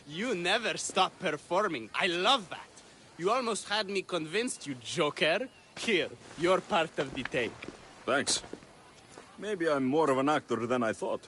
[SPEAKER 3] You never stop performing. I love that. You almost had me convinced, you joker. Here, you're part of the take.
[SPEAKER 18] Thanks. Maybe I'm more of an actor than I thought.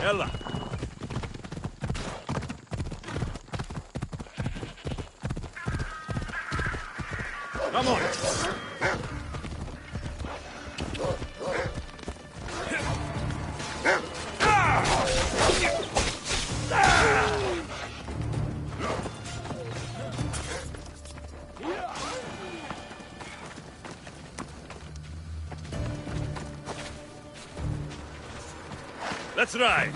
[SPEAKER 6] Ella. Come on. Let's ride.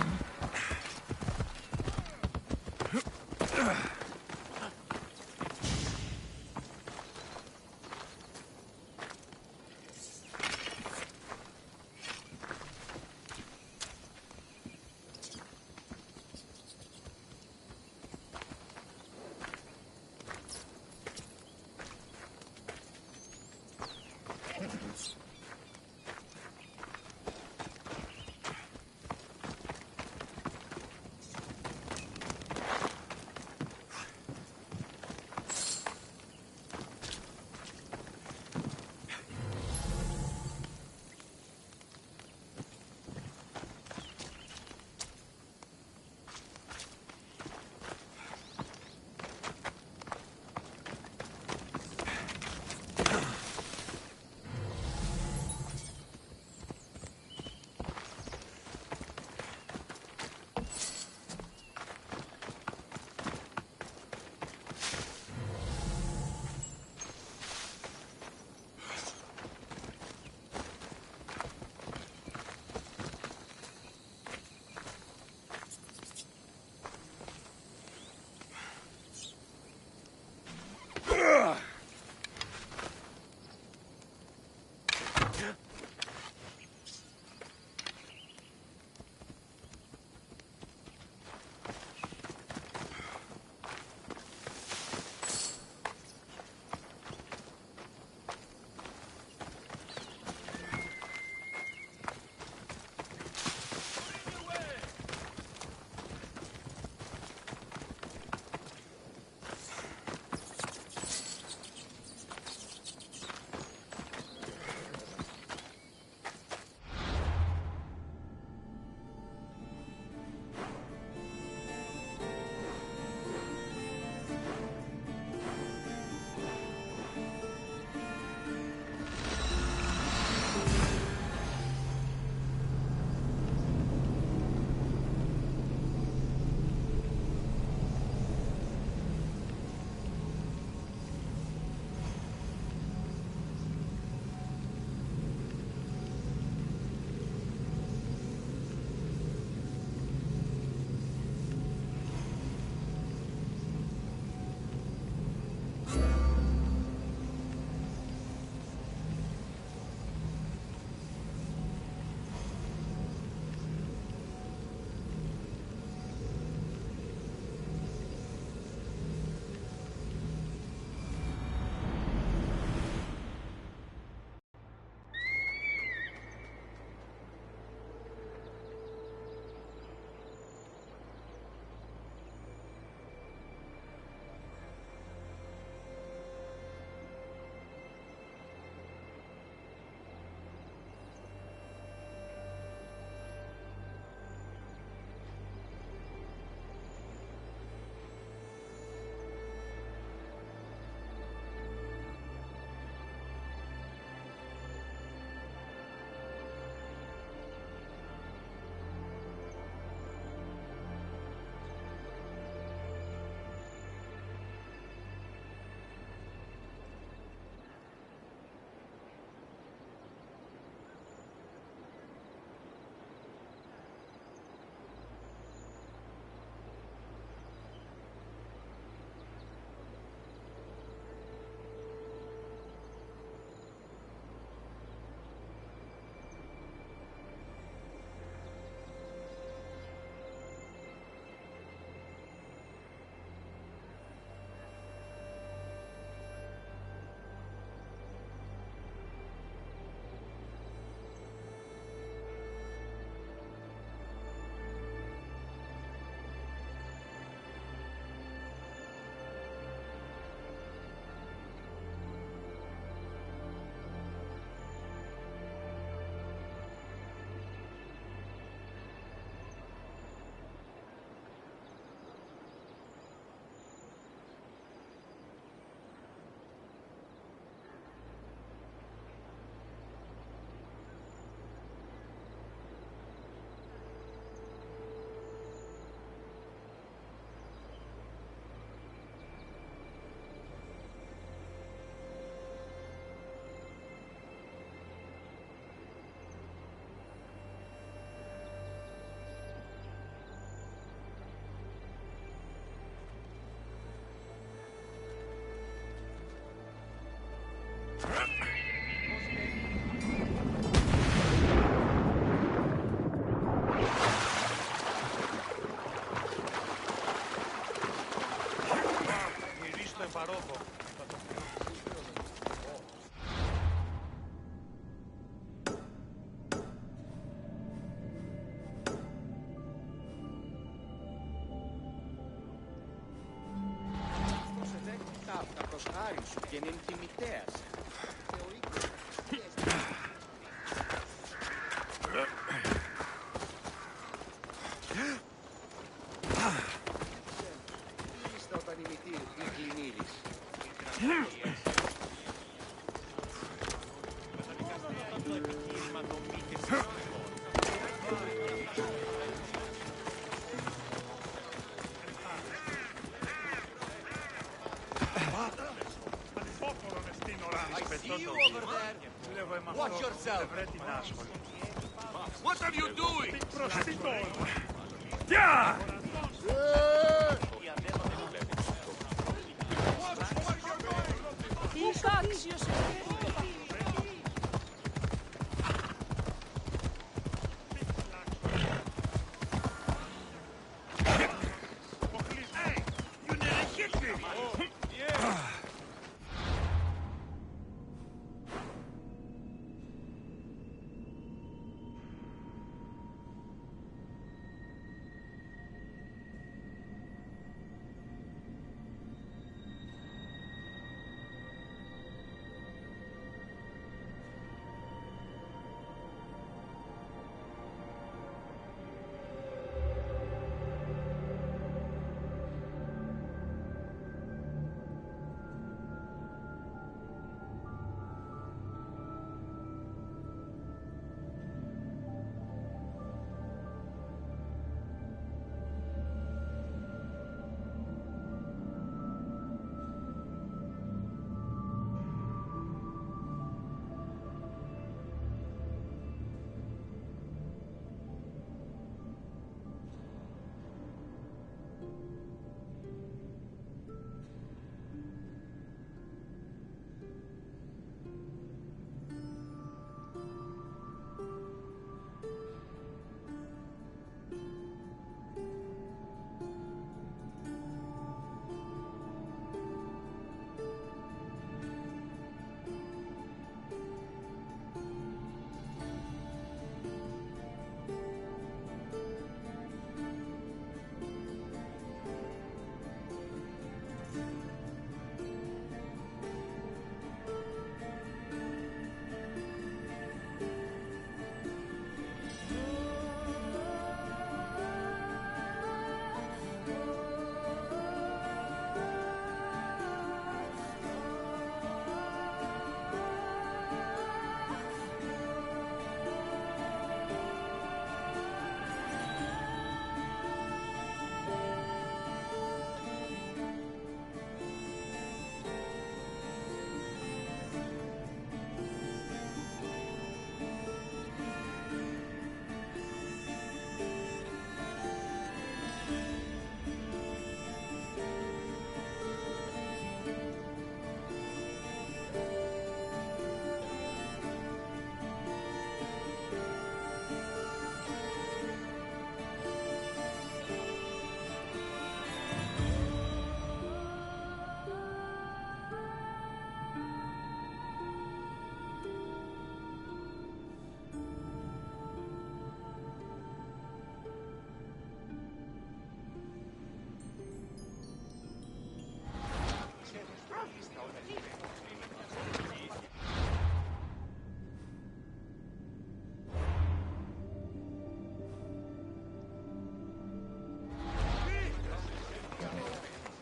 [SPEAKER 14] Watch yourself!
[SPEAKER 18] What are you doing?
[SPEAKER 6] Yeah!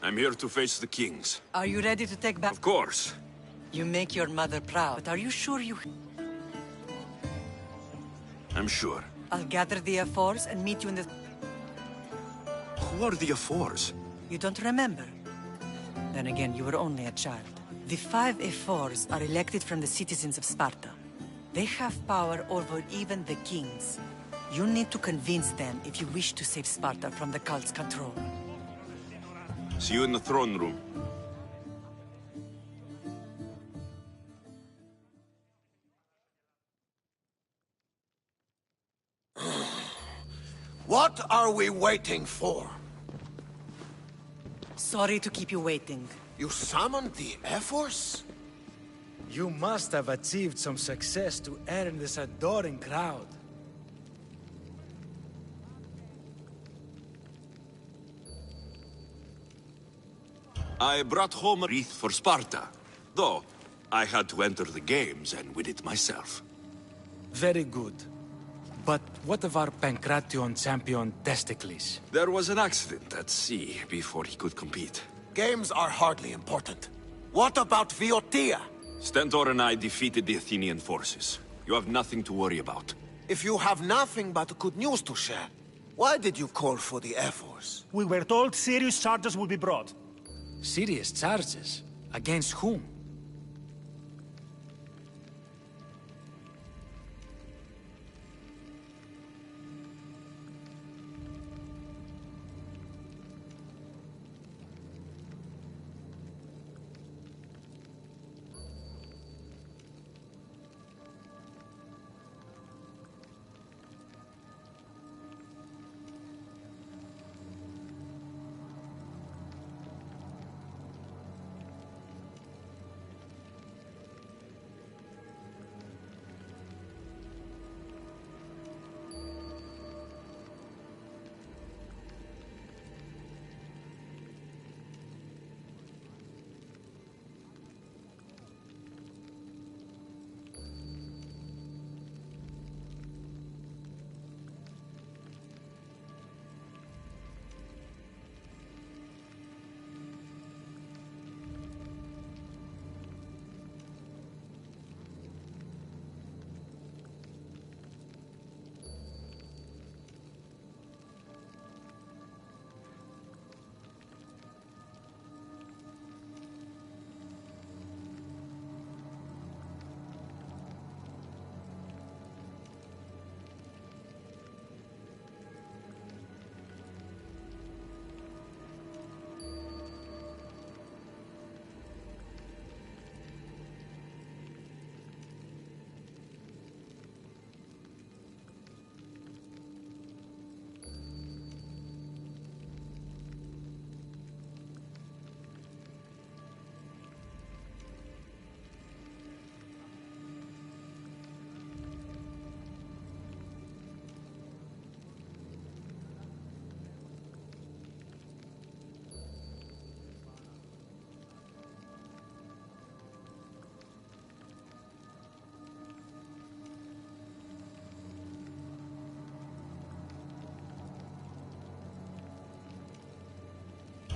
[SPEAKER 2] I'm here to face the kings.
[SPEAKER 4] Are you ready to take back?
[SPEAKER 2] Of course.
[SPEAKER 4] You make your mother proud, but are you sure you...
[SPEAKER 2] I'm sure.
[SPEAKER 4] I'll gather the F4s and meet you in the...
[SPEAKER 2] Who are the F4s?
[SPEAKER 4] You don't remember? Then again, you were only a child. The 5 F4s are elected from the citizens of Sparta. They have power over even the kings. You need to convince them if you wish to save Sparta from the cult's control.
[SPEAKER 2] See you in the throne room.
[SPEAKER 15] What are we waiting for?
[SPEAKER 4] Sorry to keep you waiting.
[SPEAKER 15] You summoned the Air Force?
[SPEAKER 19] You must have achieved some success to earn this adoring crowd.
[SPEAKER 2] I brought home a wreath for Sparta, though I had to enter the games and win it myself.
[SPEAKER 19] Very good. But what of our Pancration champion Testicles?
[SPEAKER 2] There was an accident at sea before he could compete.
[SPEAKER 15] Games are hardly important. What about Viotia?
[SPEAKER 2] Stentor and I defeated the Athenian forces. You have nothing to worry about.
[SPEAKER 15] If you have nothing but good news to share, why did you call for the Air Force?
[SPEAKER 10] We were told serious charges would be brought.
[SPEAKER 19] Serious charges? Against whom?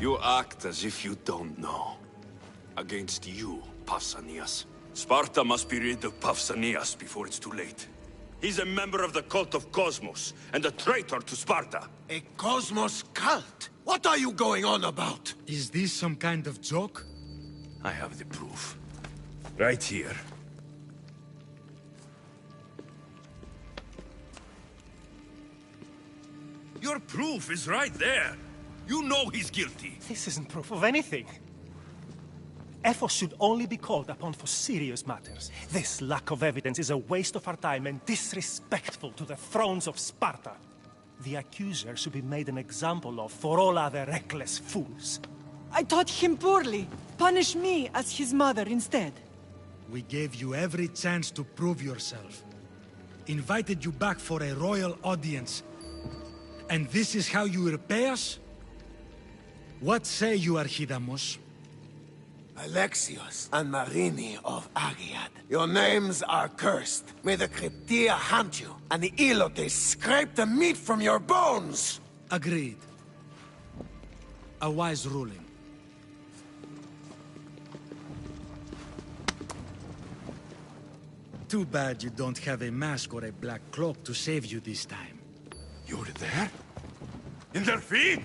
[SPEAKER 2] You act as if you don't know. Against you, Pausanias. Sparta must be rid of Pausanias before it's too late. He's a member of the cult of Cosmos, and a traitor to Sparta.
[SPEAKER 15] A Cosmos cult? What are you going on about?
[SPEAKER 19] Is this some kind of joke?
[SPEAKER 2] I have the proof. Right here. Your proof is right there. You know he's guilty.
[SPEAKER 10] This isn't proof of anything. Ephos should only be called upon for serious matters. This lack of evidence is a waste of our time and disrespectful to the thrones of Sparta. The accuser should be made an example of for all other reckless fools.
[SPEAKER 4] I taught him poorly. Punish me as his mother instead.
[SPEAKER 19] We gave you every chance to prove yourself. Invited you back for a royal audience. And this is how you repay us? What say you, Archidamos?
[SPEAKER 15] Alexios and Marini of Agiad. Your names are cursed. May the Cryptia hunt you, and the Ilotes scrape the meat from your bones!
[SPEAKER 19] Agreed. A wise ruling. Too bad you don't have a mask or a black cloak to save you this time.
[SPEAKER 2] You're there? In their feet?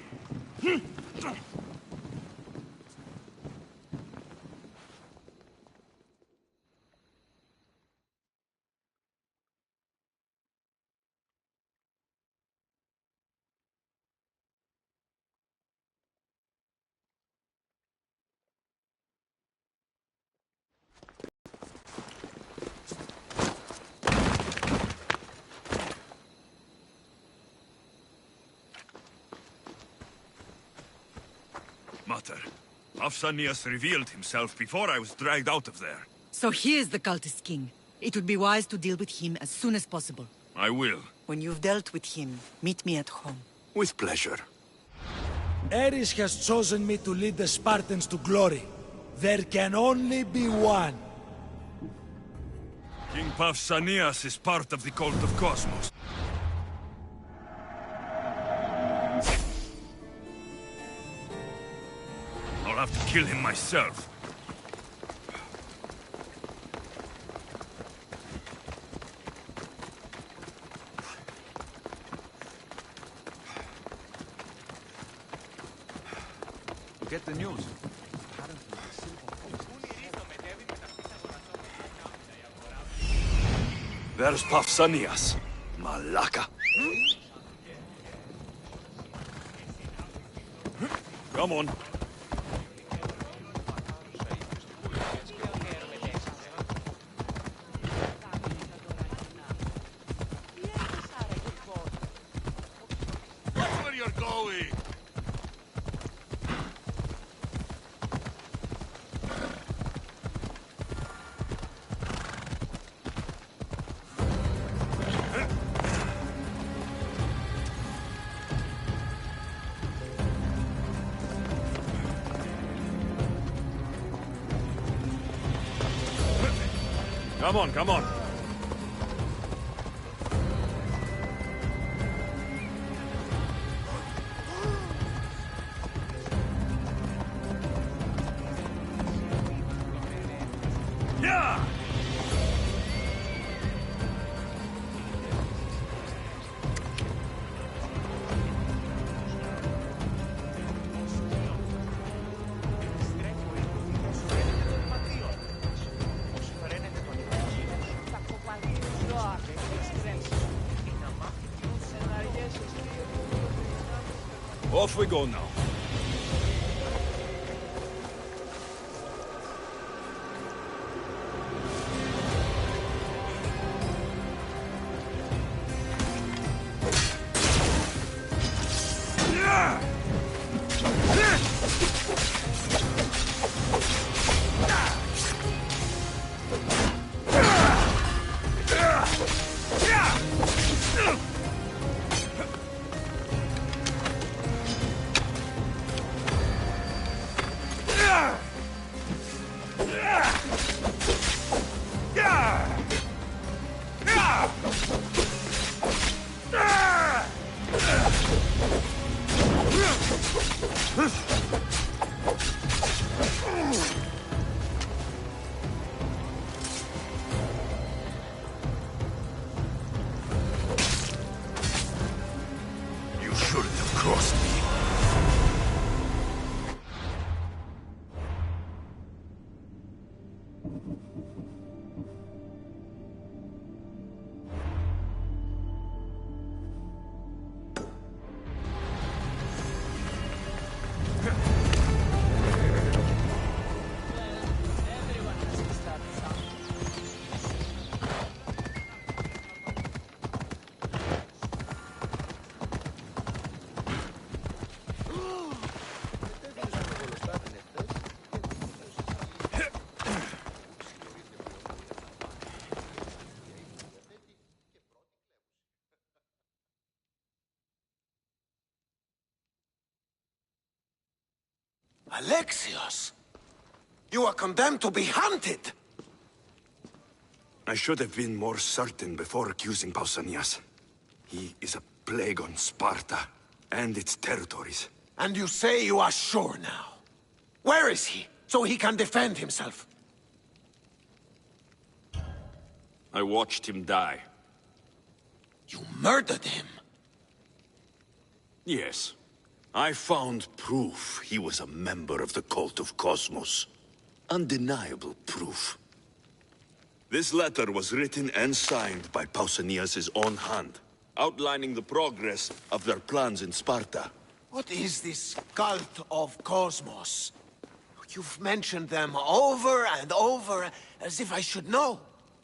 [SPEAKER 2] Mater,
[SPEAKER 6] Pausanias revealed himself before I was dragged out of there.
[SPEAKER 4] So he is the cultist king. It would be wise to deal with him as soon as possible.
[SPEAKER 6] I will.
[SPEAKER 4] When you've dealt with him, meet me at home.
[SPEAKER 2] With pleasure.
[SPEAKER 19] Ares has chosen me to lead the Spartans to glory. There can only be one.
[SPEAKER 6] King Pausanias is part of the cult of Cosmos. I'll have to kill him myself.
[SPEAKER 2] Get the news.
[SPEAKER 18] There's Pausanias. Malaka. Come on.
[SPEAKER 1] Watch where you're going!
[SPEAKER 6] Come on, come on. Yeah! Off we go now.
[SPEAKER 18] You shouldn't have crossed me.
[SPEAKER 15] Alexios! You are condemned to be hunted!
[SPEAKER 18] I should have been more certain before accusing Pausanias. He is a plague on Sparta and its territories.
[SPEAKER 15] And you say you are sure now? Where is he, so he can defend himself?
[SPEAKER 18] I watched him die.
[SPEAKER 15] You murdered him?
[SPEAKER 18] Yes. I found proof he was a member of the cult of Cosmos. Undeniable proof. This letter was written and signed by Pausanias' own hand, outlining the progress of their plans in Sparta.
[SPEAKER 15] What is this cult of Cosmos? You've mentioned them over and over, as if I should know.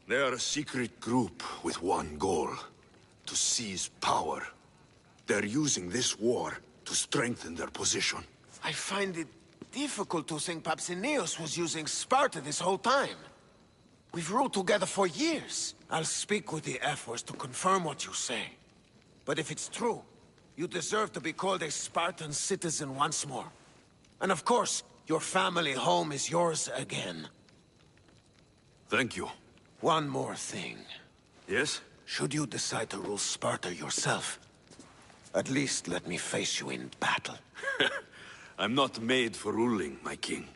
[SPEAKER 18] They are a secret group with one goal: to seize power. They're using this war to strengthen their position.
[SPEAKER 15] I find it difficult to think Papsinios was using Sparta this whole time. We've ruled together for years. I'll speak with the F-Wars to confirm what you say. But if it's true, you deserve to be called a Spartan citizen once more. And of course, your family home is yours again.
[SPEAKER 18] Thank you.
[SPEAKER 15] One more thing.
[SPEAKER 18] Yes?
[SPEAKER 15] Should you decide to rule Sparta yourself, at least let me face you in battle.
[SPEAKER 18] I'm not made for ruling, my king.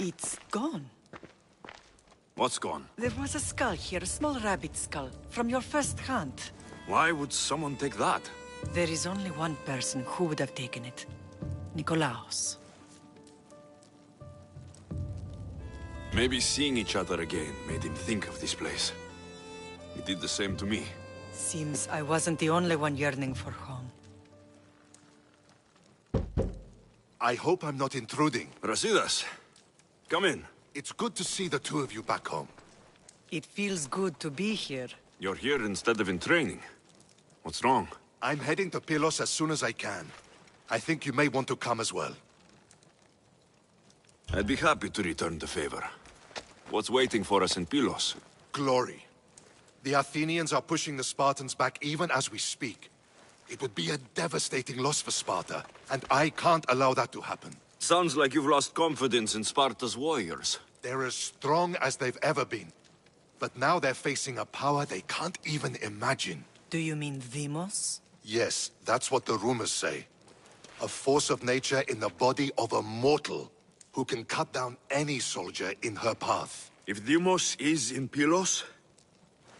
[SPEAKER 4] It's gone.
[SPEAKER 18] What's gone?
[SPEAKER 4] There was a skull here, a small rabbit skull, from your first hunt.
[SPEAKER 18] Why would someone take that?
[SPEAKER 4] There is only one person who would have taken it. Nikolaos.
[SPEAKER 18] Maybe seeing each other again made him think of this place. He did the same to me.
[SPEAKER 4] Seems I wasn't the only one yearning for home.
[SPEAKER 12] I hope I'm not intruding.
[SPEAKER 18] Brasidas, come in.
[SPEAKER 12] It's good to see the two of you back home.
[SPEAKER 4] It feels good to be here.
[SPEAKER 18] You're here instead of in training. What's wrong?
[SPEAKER 12] I'm heading to Pylos as soon as I can. I think you may want to come as well.
[SPEAKER 18] I'd be happy to return the favor. What's waiting for us in Pylos?
[SPEAKER 12] Glory. The Athenians are pushing the Spartans back even as we speak. It would be a devastating loss for Sparta, and I can't allow that to happen.
[SPEAKER 18] Sounds like you've lost confidence in Sparta's warriors.
[SPEAKER 12] They're as strong as they've ever been. But now they're facing a power they can't even imagine.
[SPEAKER 4] Do you mean Deimos?
[SPEAKER 12] Yes, that's what the rumors say. A force of nature in the body of a mortal who can cut down any soldier in her path.
[SPEAKER 18] If Deimos is in Pylos,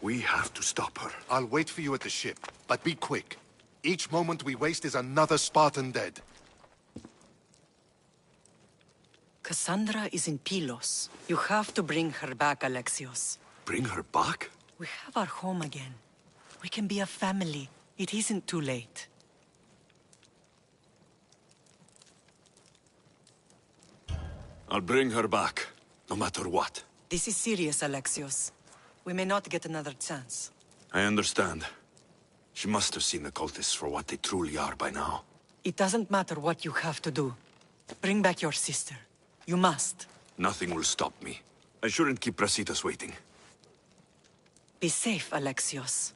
[SPEAKER 18] we have to stop her.
[SPEAKER 12] I'll wait for you at the ship, but be quick. Each moment we waste is another Spartan dead.
[SPEAKER 4] Cassandra is in Pylos. You have to bring her back, Alexios.
[SPEAKER 18] Bring her back?
[SPEAKER 4] We have our home again. We can be a family. It isn't too late.
[SPEAKER 18] I'll bring her back, no matter what.
[SPEAKER 4] This is serious, Alexios. We may not get another chance.
[SPEAKER 18] I understand. She must have seen the cultists for what they truly are by now.
[SPEAKER 4] It doesn't matter what you have to do. Bring back your sister. You must.
[SPEAKER 18] Nothing will stop me. I shouldn't keep Brasidas waiting.
[SPEAKER 4] Be safe, Alexios.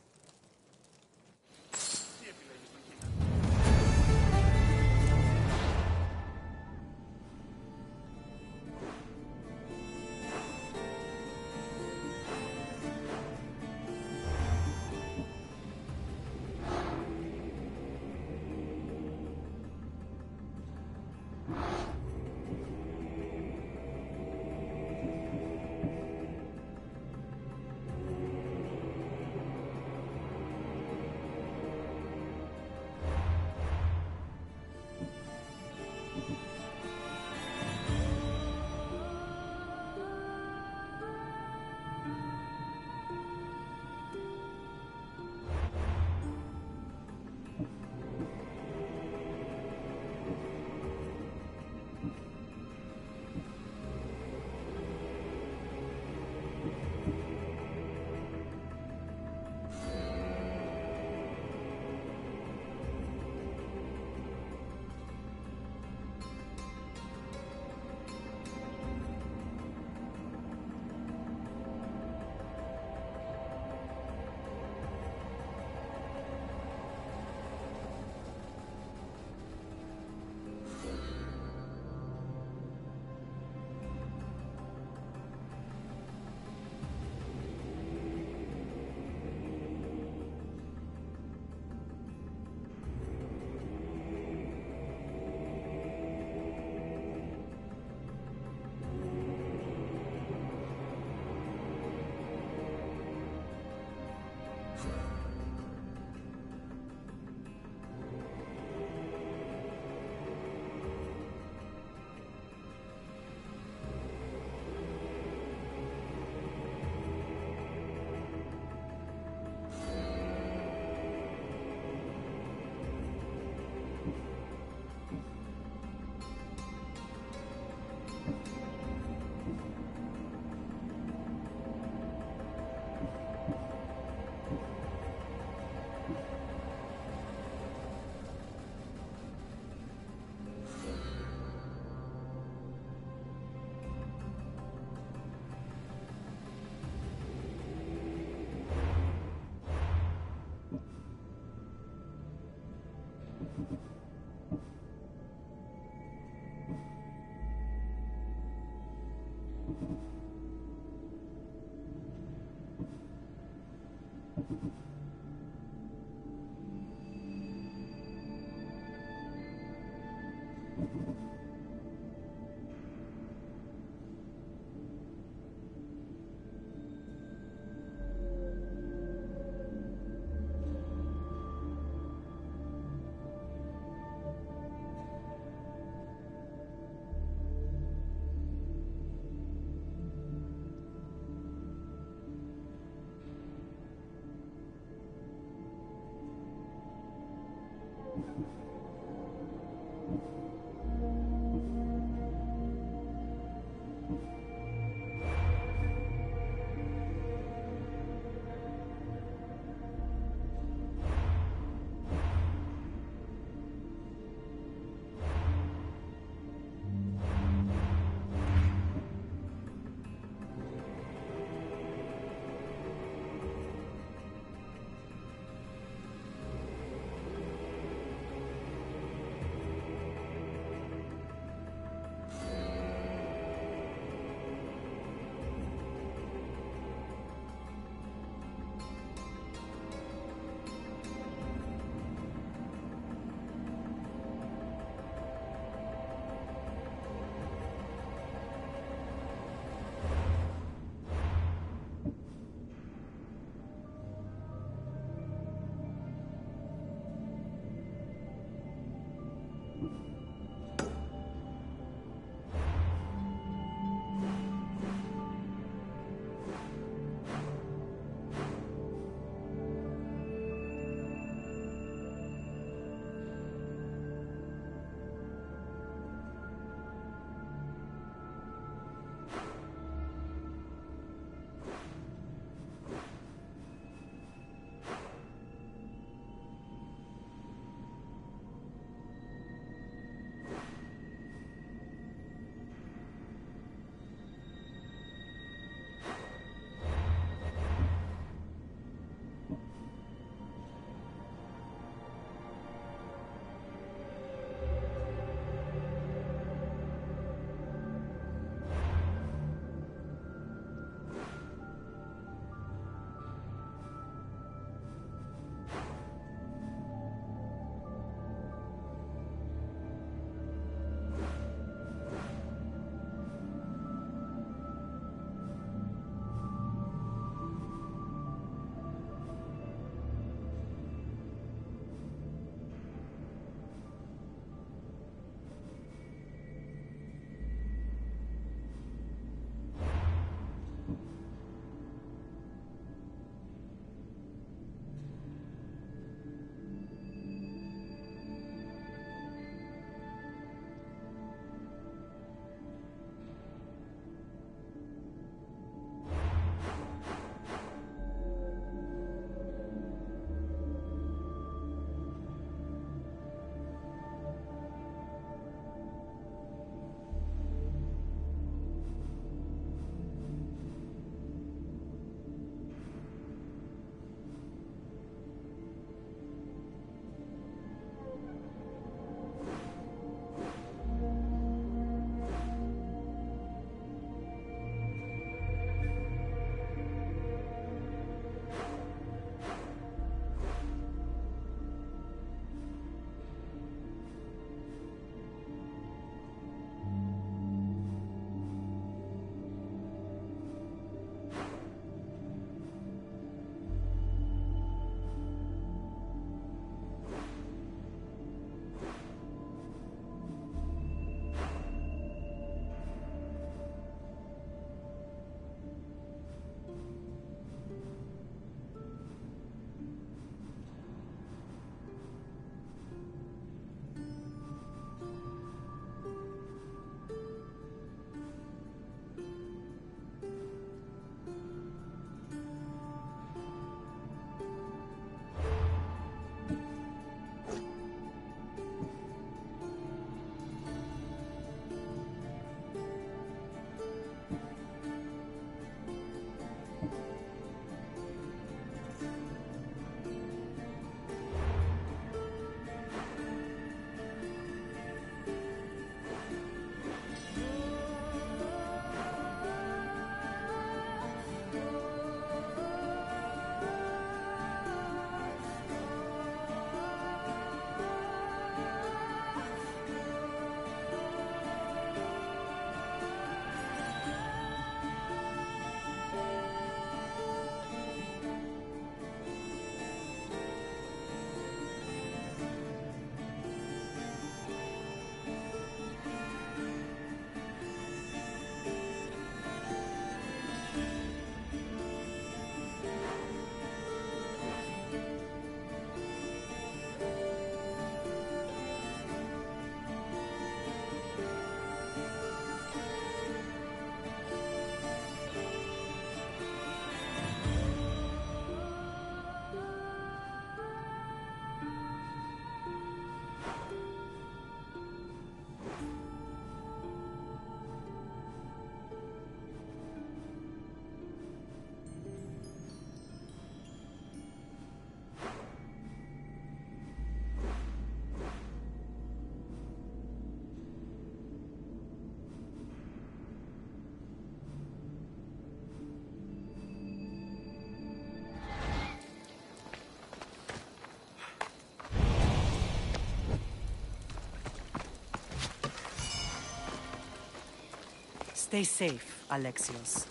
[SPEAKER 4] Stay safe, Alexios.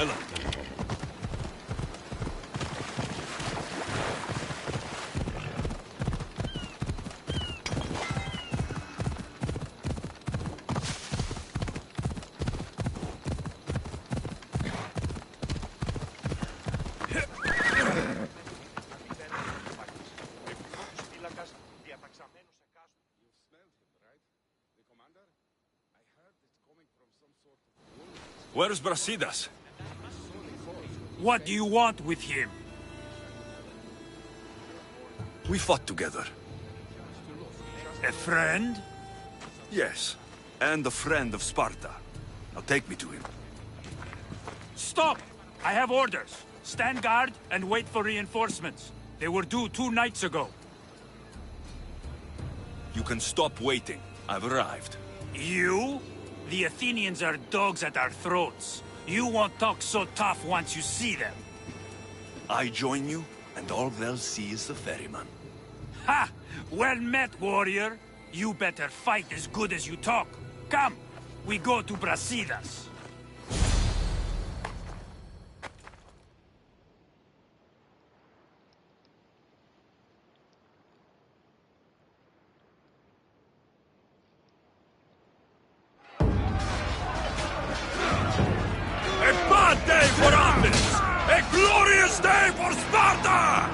[SPEAKER 18] Hello. Where's Brasidas?
[SPEAKER 6] What do you want with him?
[SPEAKER 18] We fought together.
[SPEAKER 6] A friend?
[SPEAKER 18] Yes, and a friend of Sparta. Now take me to him.
[SPEAKER 6] Stop! I have orders. Stand guard and wait for reinforcements. They were due 2 nights ago.
[SPEAKER 18] You can stop waiting. I've arrived.
[SPEAKER 6] You? The Athenians are dogs at our throats. You won't talk so tough once you see them.
[SPEAKER 18] I join you, and all they'll see is the ferryman.
[SPEAKER 6] Ha! Well met, warrior. You better fight as good as you talk. Come, we go to Brasidas.
[SPEAKER 18] A bad day for Athens! A glorious day for Sparta!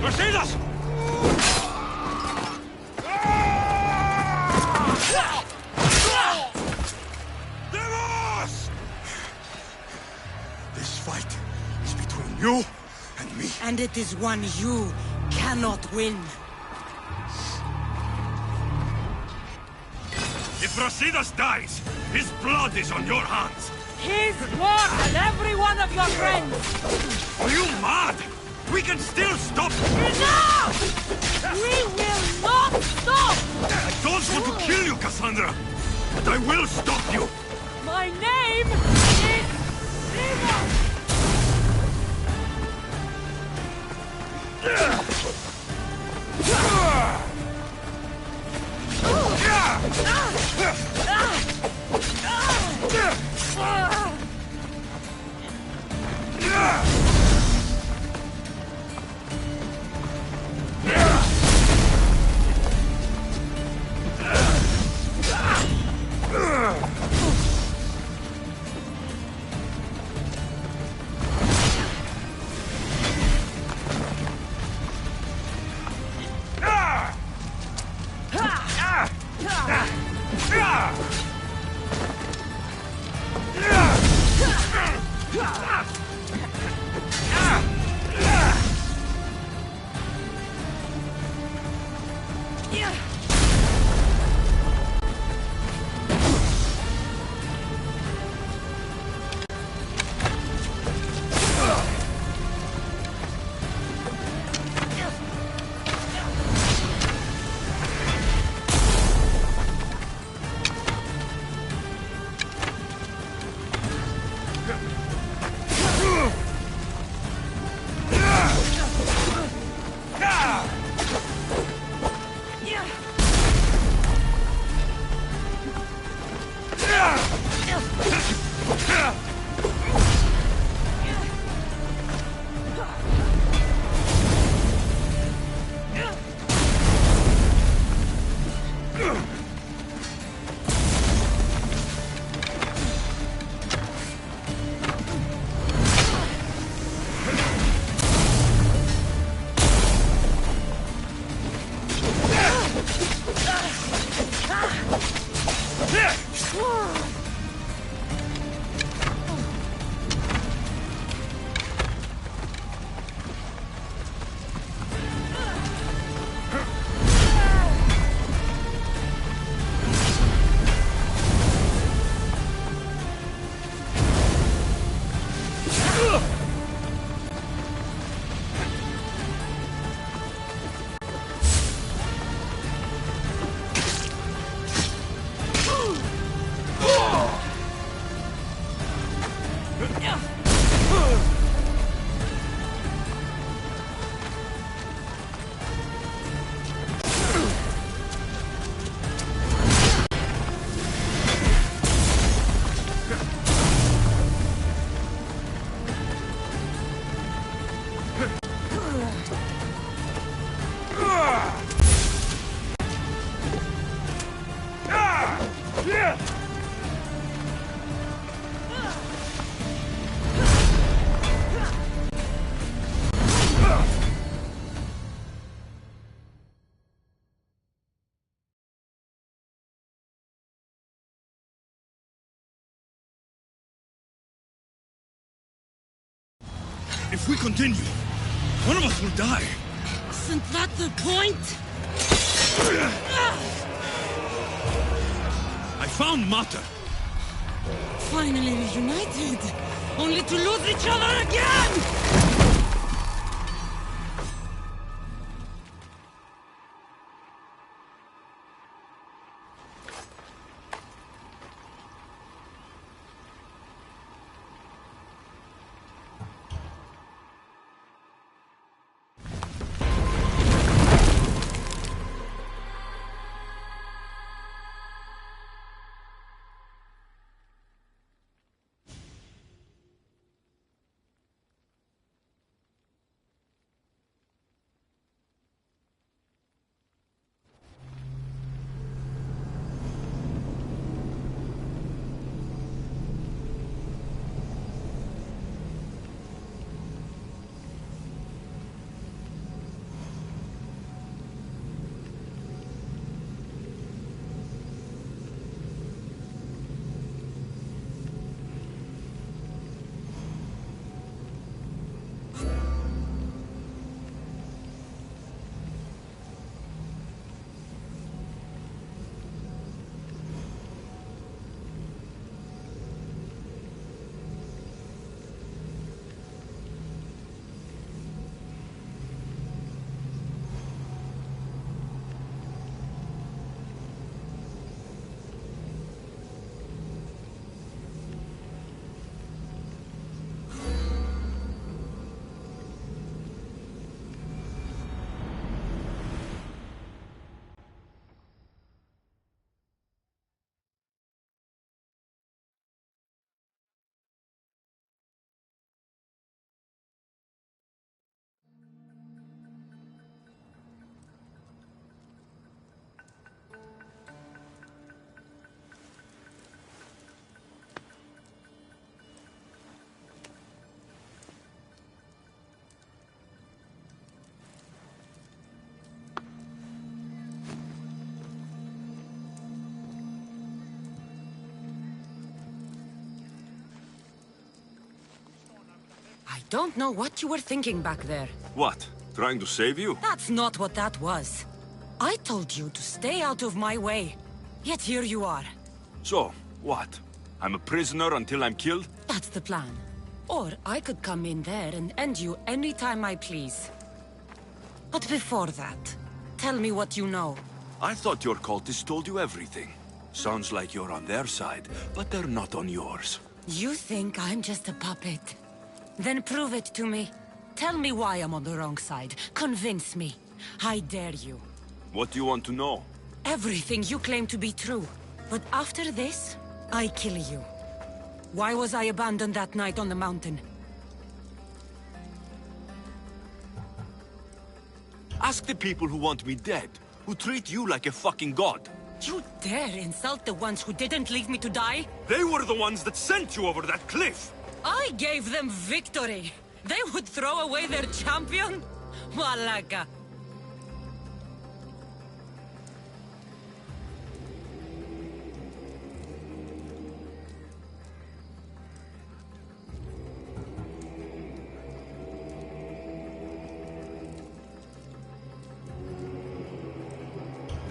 [SPEAKER 18] Brasidas!
[SPEAKER 15] This fight is between you and me.
[SPEAKER 7] And it is one you cannot win.
[SPEAKER 18] If Brasidas dies, his blood is on your hands.
[SPEAKER 7] His more than every one of your friends!
[SPEAKER 18] Are you mad? We can still stop.
[SPEAKER 7] Enough! We will not stop!
[SPEAKER 18] I don't want to kill you, Cassandra, but I will stop you.
[SPEAKER 7] My name is Caesar!
[SPEAKER 18] If we continue, one of us will die.
[SPEAKER 13] Isn't that the point?
[SPEAKER 18] I found Mata.
[SPEAKER 13] Finally reunited, only to lose each other again!
[SPEAKER 7] I don't know what you were thinking back there.
[SPEAKER 2] What? Trying to save you?
[SPEAKER 7] That's not what that was. I told you to stay out of my way. Yet here you are.
[SPEAKER 2] So, what? I'm a prisoner until I'm killed?
[SPEAKER 7] That's the plan. Or I could come in there and end you anytime I please. But before that, tell me what you know.
[SPEAKER 2] I thought your cultists told you everything. Sounds like you're on their side, but they're not on yours.
[SPEAKER 7] You think I'm just a puppet? Then prove it to me. Tell me why I'm on the wrong side. Convince me. I dare you.
[SPEAKER 2] What do you want to know?
[SPEAKER 7] Everything you claim to be true. But after this, I kill you. Why was I abandoned that night on the mountain?
[SPEAKER 2] Ask the people who want me dead, who treat you like a fucking god.
[SPEAKER 7] You dare insult the ones who didn't leave me to die?
[SPEAKER 18] They were the ones that sent you over that cliff!
[SPEAKER 7] I gave them victory! They would throw away their champion? Malaka!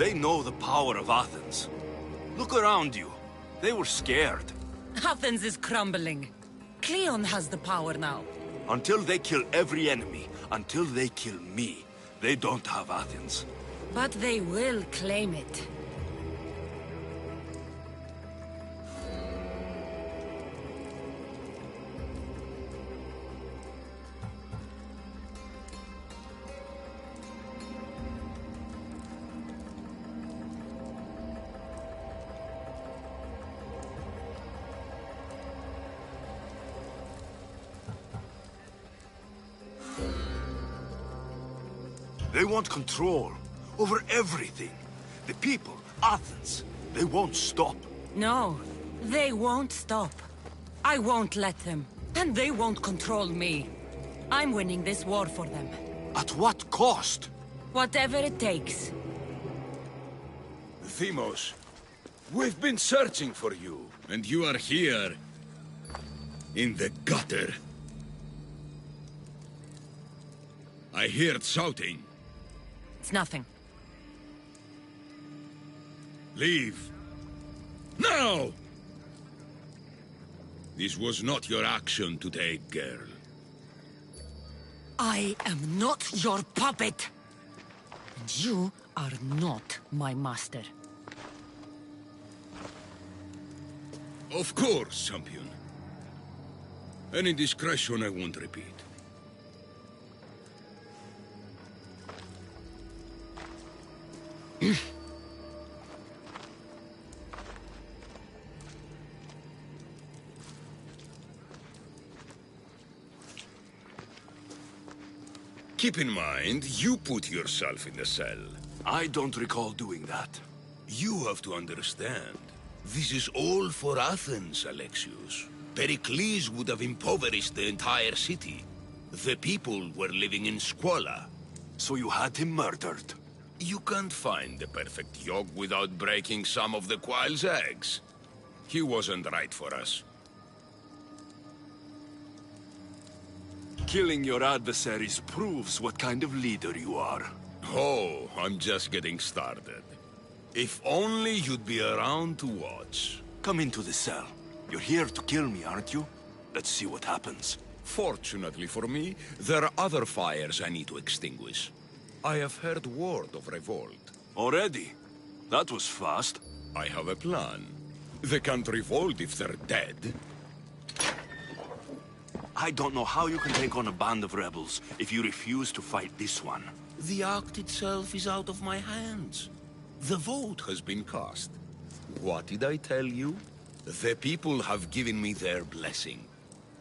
[SPEAKER 2] They know the power of Athens. Look around you. They were scared.
[SPEAKER 7] Athens is crumbling. Cleon has the power now.
[SPEAKER 2] Until they kill every enemy, until they kill me, they don't have Athens.
[SPEAKER 7] But they will claim it.
[SPEAKER 2] They want control over everything. The people, Athens, they won't stop.
[SPEAKER 7] No, they won't stop. I won't let them. And they won't control me. I'm winning this war for them.
[SPEAKER 2] At what cost?
[SPEAKER 7] Whatever it takes.
[SPEAKER 20] Themos, we've been searching for you. And you are here. In the gutter. I heard shouting.
[SPEAKER 7] It's nothing.
[SPEAKER 20] Leave. Now! This was not your action to take, girl.
[SPEAKER 7] I am not your puppet. And you are not my master.
[SPEAKER 20] Of course, champion. Any indiscretion I won't repeat. Keep in mind, you put yourself in the cell.
[SPEAKER 2] I don't recall doing that.
[SPEAKER 20] You have to understand. This is all for Athens, Alexios. Pericles would have impoverished the entire city. The people were living in squalor.
[SPEAKER 2] So you had him murdered?
[SPEAKER 20] You can't find the perfect yolk without breaking some of the quail's eggs. He wasn't right for us.
[SPEAKER 2] Killing your adversaries proves what kind of leader you are.
[SPEAKER 20] Oh, I'm just getting started. If only you'd be around to watch.
[SPEAKER 2] Come into the cell. You're here to kill me, aren't you? Let's see what happens.
[SPEAKER 20] Fortunately for me, there are other fires I need to extinguish. I have heard word of revolt.
[SPEAKER 2] Already? That was fast.
[SPEAKER 20] I have a plan. They can't revolt if they're dead.
[SPEAKER 2] I don't know how you can take on a band of rebels if you refuse to fight this one.
[SPEAKER 20] The act itself is out of my hands. The vote has been cast. What did I tell you? The people have given me their blessing.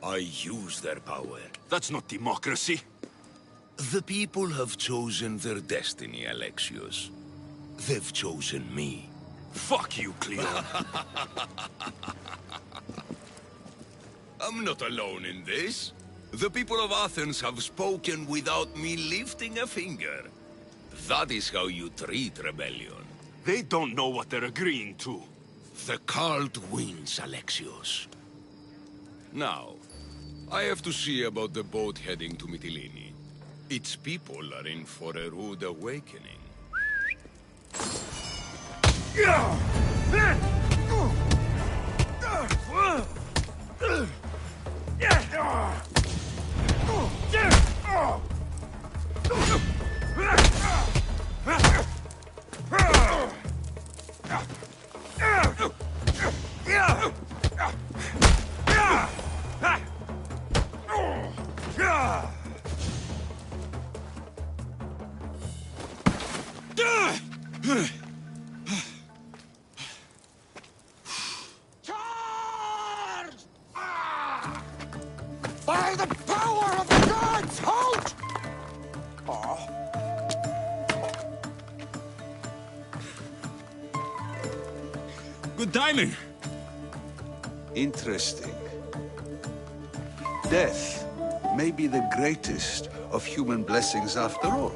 [SPEAKER 20] I use their power.
[SPEAKER 2] That's not democracy.
[SPEAKER 20] The people have chosen their destiny, Alexios. They've chosen me.
[SPEAKER 2] Fuck you, Cleon.
[SPEAKER 20] I'm not alone in this. The people of Athens have spoken without me lifting a finger. That is how you treat rebellion.
[SPEAKER 2] They don't know what they're agreeing to.
[SPEAKER 20] The cult wins, Alexios. Now, I have to see about the boat heading to Mytilene. Its people are in for a rude awakening.
[SPEAKER 15] By the power of the gods, halt!
[SPEAKER 20] Good timing.
[SPEAKER 21] Interesting. Death may be the greatest of human blessings after all.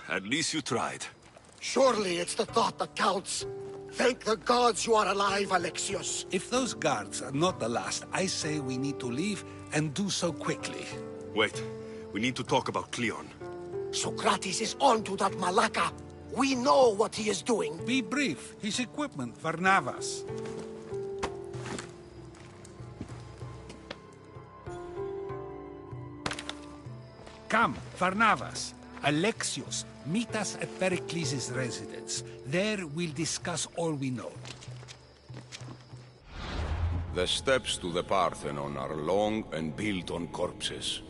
[SPEAKER 2] At least you tried.
[SPEAKER 15] Surely it's the thought that counts. Thank the gods you are alive, Alexios.
[SPEAKER 21] If those guards are not the last, I say we need to leave and do so quickly.
[SPEAKER 2] Wait.
[SPEAKER 9] We need to talk about Cleon.
[SPEAKER 15] Socrates is on to that Malaka. We know what he is doing.
[SPEAKER 21] Be brief. His equipment, Varnavas. Come, Varnavas. Alexios, meet us at Pericles' residence. There we'll discuss all we know.
[SPEAKER 20] The steps to the Parthenon are long and built on corpses.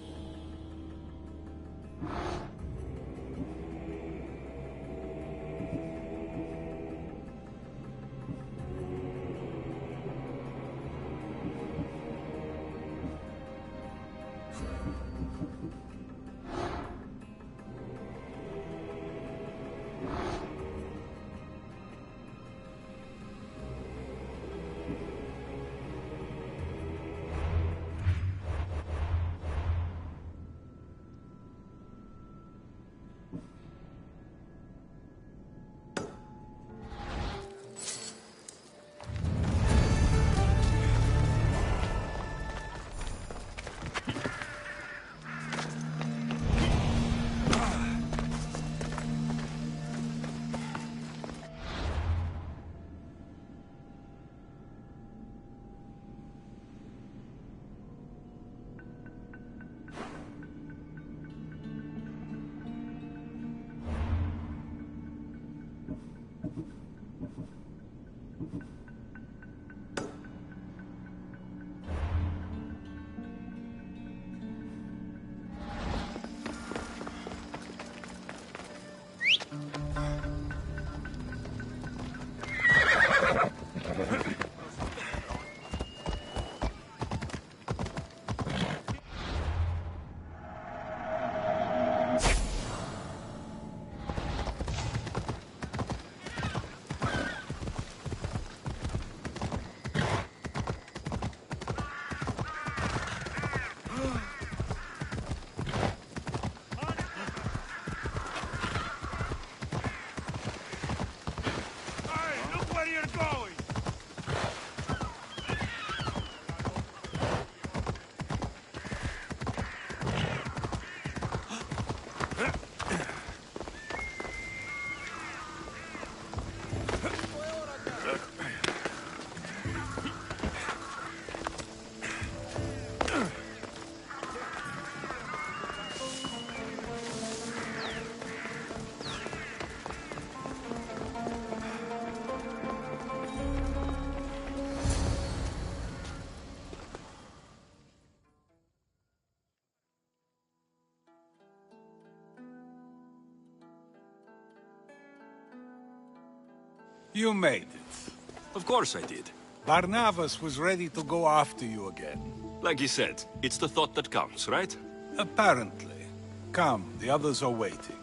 [SPEAKER 21] You made it.
[SPEAKER 9] Of course I did.
[SPEAKER 21] Barnabas was ready to go after you again.
[SPEAKER 9] Like he said, it's the thought that counts, right?
[SPEAKER 21] Apparently. Come, the others are waiting.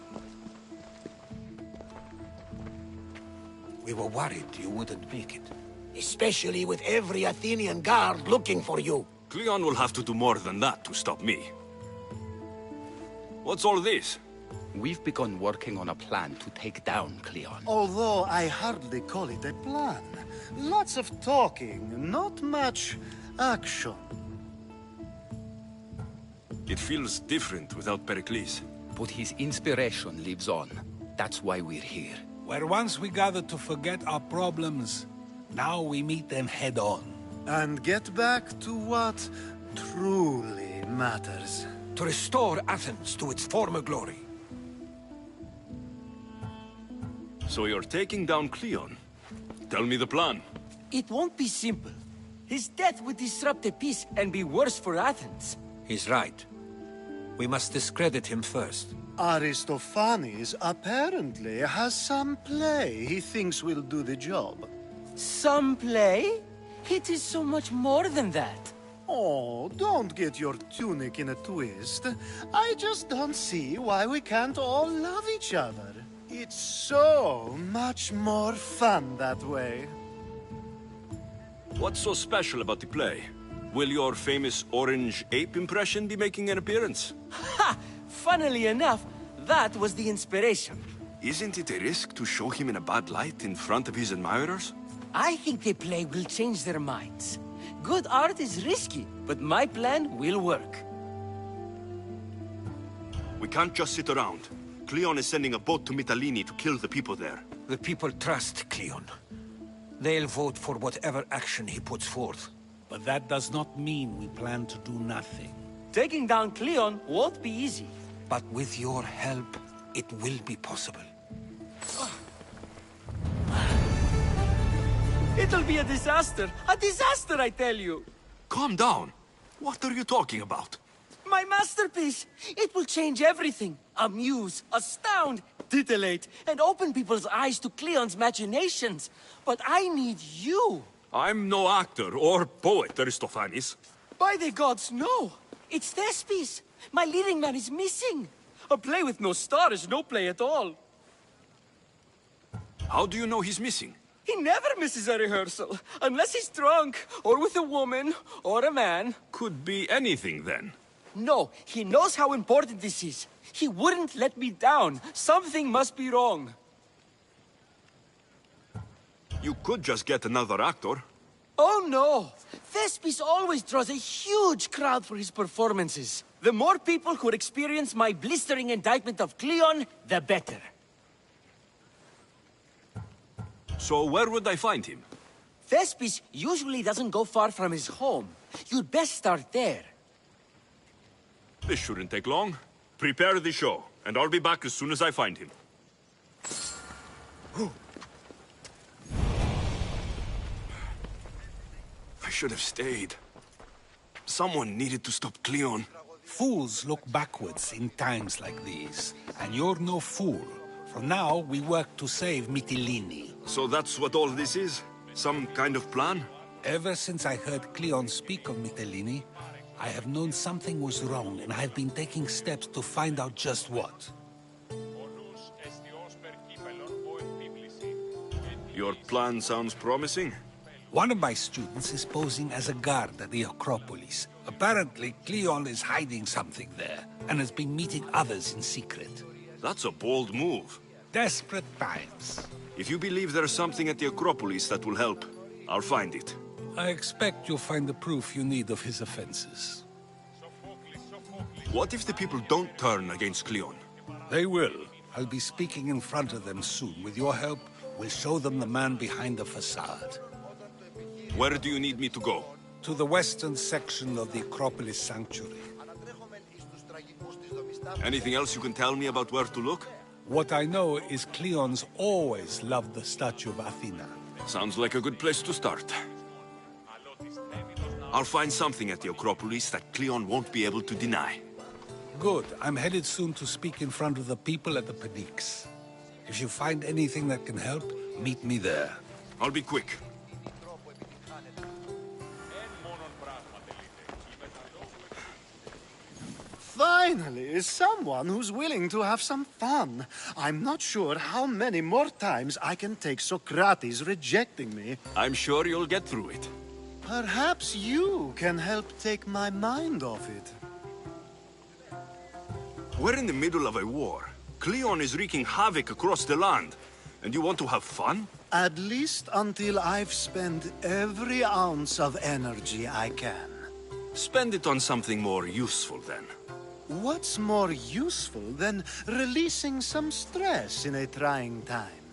[SPEAKER 15] We were worried you wouldn't make it. Especially with every Athenian guard looking for you.
[SPEAKER 9] Cleon will have to do more than that to stop me. What's all this?
[SPEAKER 22] We've begun working on a plan to take down Cleon.
[SPEAKER 23] Although I hardly call it a plan. Lots of talking, not much action.
[SPEAKER 9] It feels different without Pericles.
[SPEAKER 22] But his inspiration lives on. That's why we're here.
[SPEAKER 21] Where once we gathered to forget our problems, now we meet them head on.
[SPEAKER 23] And get back to what truly matters.
[SPEAKER 15] To restore Athens to its former glory.
[SPEAKER 9] So you're taking down Cleon? Tell me the plan.
[SPEAKER 3] It won't be simple. His death would disrupt the peace and be worse for Athens.
[SPEAKER 15] He's right. We must discredit him first.
[SPEAKER 23] Aristophanes apparently has some play he thinks will do the job.
[SPEAKER 3] Some play? It is so much more than that.
[SPEAKER 23] Oh, don't get your tunic in a twist. I just don't see why we can't all love each other. It's so much more fun that way.
[SPEAKER 9] What's so special about the play? Will your famous orange ape impression be making an appearance?
[SPEAKER 3] Ha! Funnily enough, that was the inspiration.
[SPEAKER 9] Isn't it a risk to show him in a bad light in front of his admirers?
[SPEAKER 3] I think the play will change their minds. Good art is risky, but my plan will work.
[SPEAKER 2] We can't just sit around. Cleon is sending a boat to Mytilene to kill the people there.
[SPEAKER 21] The people trust Cleon. They'll vote for whatever action he puts forth. But that does not mean we plan to do nothing.
[SPEAKER 3] Taking down Cleon won't be easy.
[SPEAKER 21] But with your help, it will be possible.
[SPEAKER 3] It'll be a disaster! A disaster, I tell you!
[SPEAKER 2] Calm down. What are you talking about?
[SPEAKER 3] My masterpiece! It will change everything. Amuse, astound, titillate, and open people's eyes to Cleon's machinations. But I need you!
[SPEAKER 2] I'm no actor or poet, Aristophanes.
[SPEAKER 3] By the gods, no! It's Thespis! My leading man is missing! A play with no star is no play at all.
[SPEAKER 2] How do you know he's missing?
[SPEAKER 3] He never misses a rehearsal, unless he's drunk, or with a woman, or a man.
[SPEAKER 2] Could be anything, then.
[SPEAKER 3] No, he knows how important this is. He wouldn't let me down. Something must be wrong.
[SPEAKER 2] You could just get another actor.
[SPEAKER 3] Oh no! Thespis always draws a huge crowd for his performances. The more people who experience my blistering indictment of Cleon, the better.
[SPEAKER 2] So where would I find him?
[SPEAKER 3] Thespis usually doesn't go far from his home. You'd best start there.
[SPEAKER 2] This shouldn't take long. Prepare the show, and I'll be back as soon as I find him. I should have stayed. Someone needed to stop Cleon.
[SPEAKER 21] Fools look backwards in times like these. And you're no fool. For now, we work to save Mytilene.
[SPEAKER 2] So that's what all this is? Some kind of plan?
[SPEAKER 21] Ever since I heard Cleon speak of Mytilene, I have known something was wrong, and I've been taking steps to find out just what.
[SPEAKER 2] Your plan sounds promising.
[SPEAKER 21] One of my students is posing as a guard at the Acropolis. Apparently, Cleon is hiding something there, and has been meeting others in secret.
[SPEAKER 2] That's a bold move.
[SPEAKER 21] Desperate times.
[SPEAKER 2] If you believe there's something at the Acropolis that will help, I'll find it.
[SPEAKER 21] I expect you'll find the proof you need of his offenses.
[SPEAKER 2] What if the people don't turn against Cleon?
[SPEAKER 21] They will. I'll be speaking in front of them soon. With your help, we'll show them the man behind the facade.
[SPEAKER 2] Where do you need me to go?
[SPEAKER 21] To the western section of the Acropolis Sanctuary.
[SPEAKER 2] Anything else you can tell me about where to look?
[SPEAKER 21] What I know is Cleon's always loved the statue of Athena.
[SPEAKER 2] Sounds like a good place to start. I'll find something at the Acropolis that Cleon won't be able to deny.
[SPEAKER 21] Good. I'm headed soon to speak in front of the people at the Pnyx. If you find anything that can help, meet me there.
[SPEAKER 2] I'll be quick.
[SPEAKER 23] Finally, someone who's willing to have some fun. I'm not sure how many more times I can take Socrates rejecting me.
[SPEAKER 2] I'm sure you'll get through it.
[SPEAKER 23] Perhaps you can help take my mind off it.
[SPEAKER 2] We're in the middle of a war. Cleon is wreaking havoc across the land. And you want to have fun?
[SPEAKER 23] At least until I've spent every ounce of energy I can.
[SPEAKER 2] Spend it on something more useful, then.
[SPEAKER 23] What's more useful than releasing some stress in a trying time?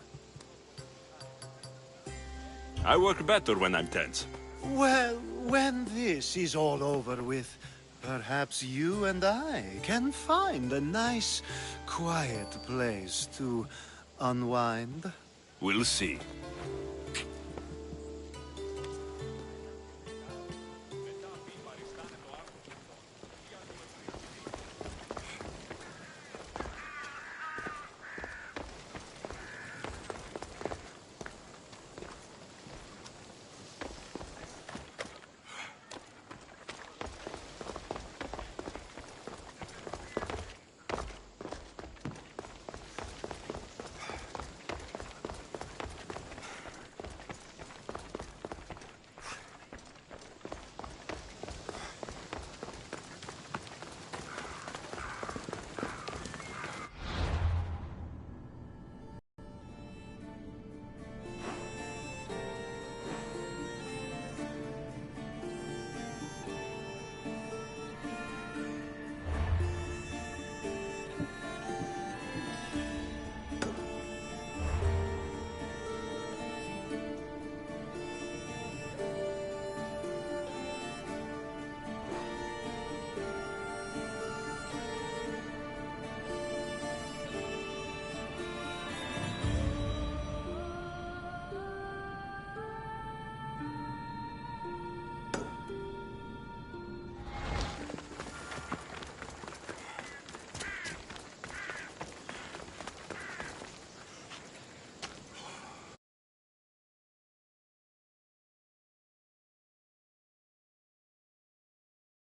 [SPEAKER 2] I work better when I'm tense.
[SPEAKER 23] Well, when this is all over with, perhaps you and I can find a nice, quiet place to unwind.
[SPEAKER 2] We'll see.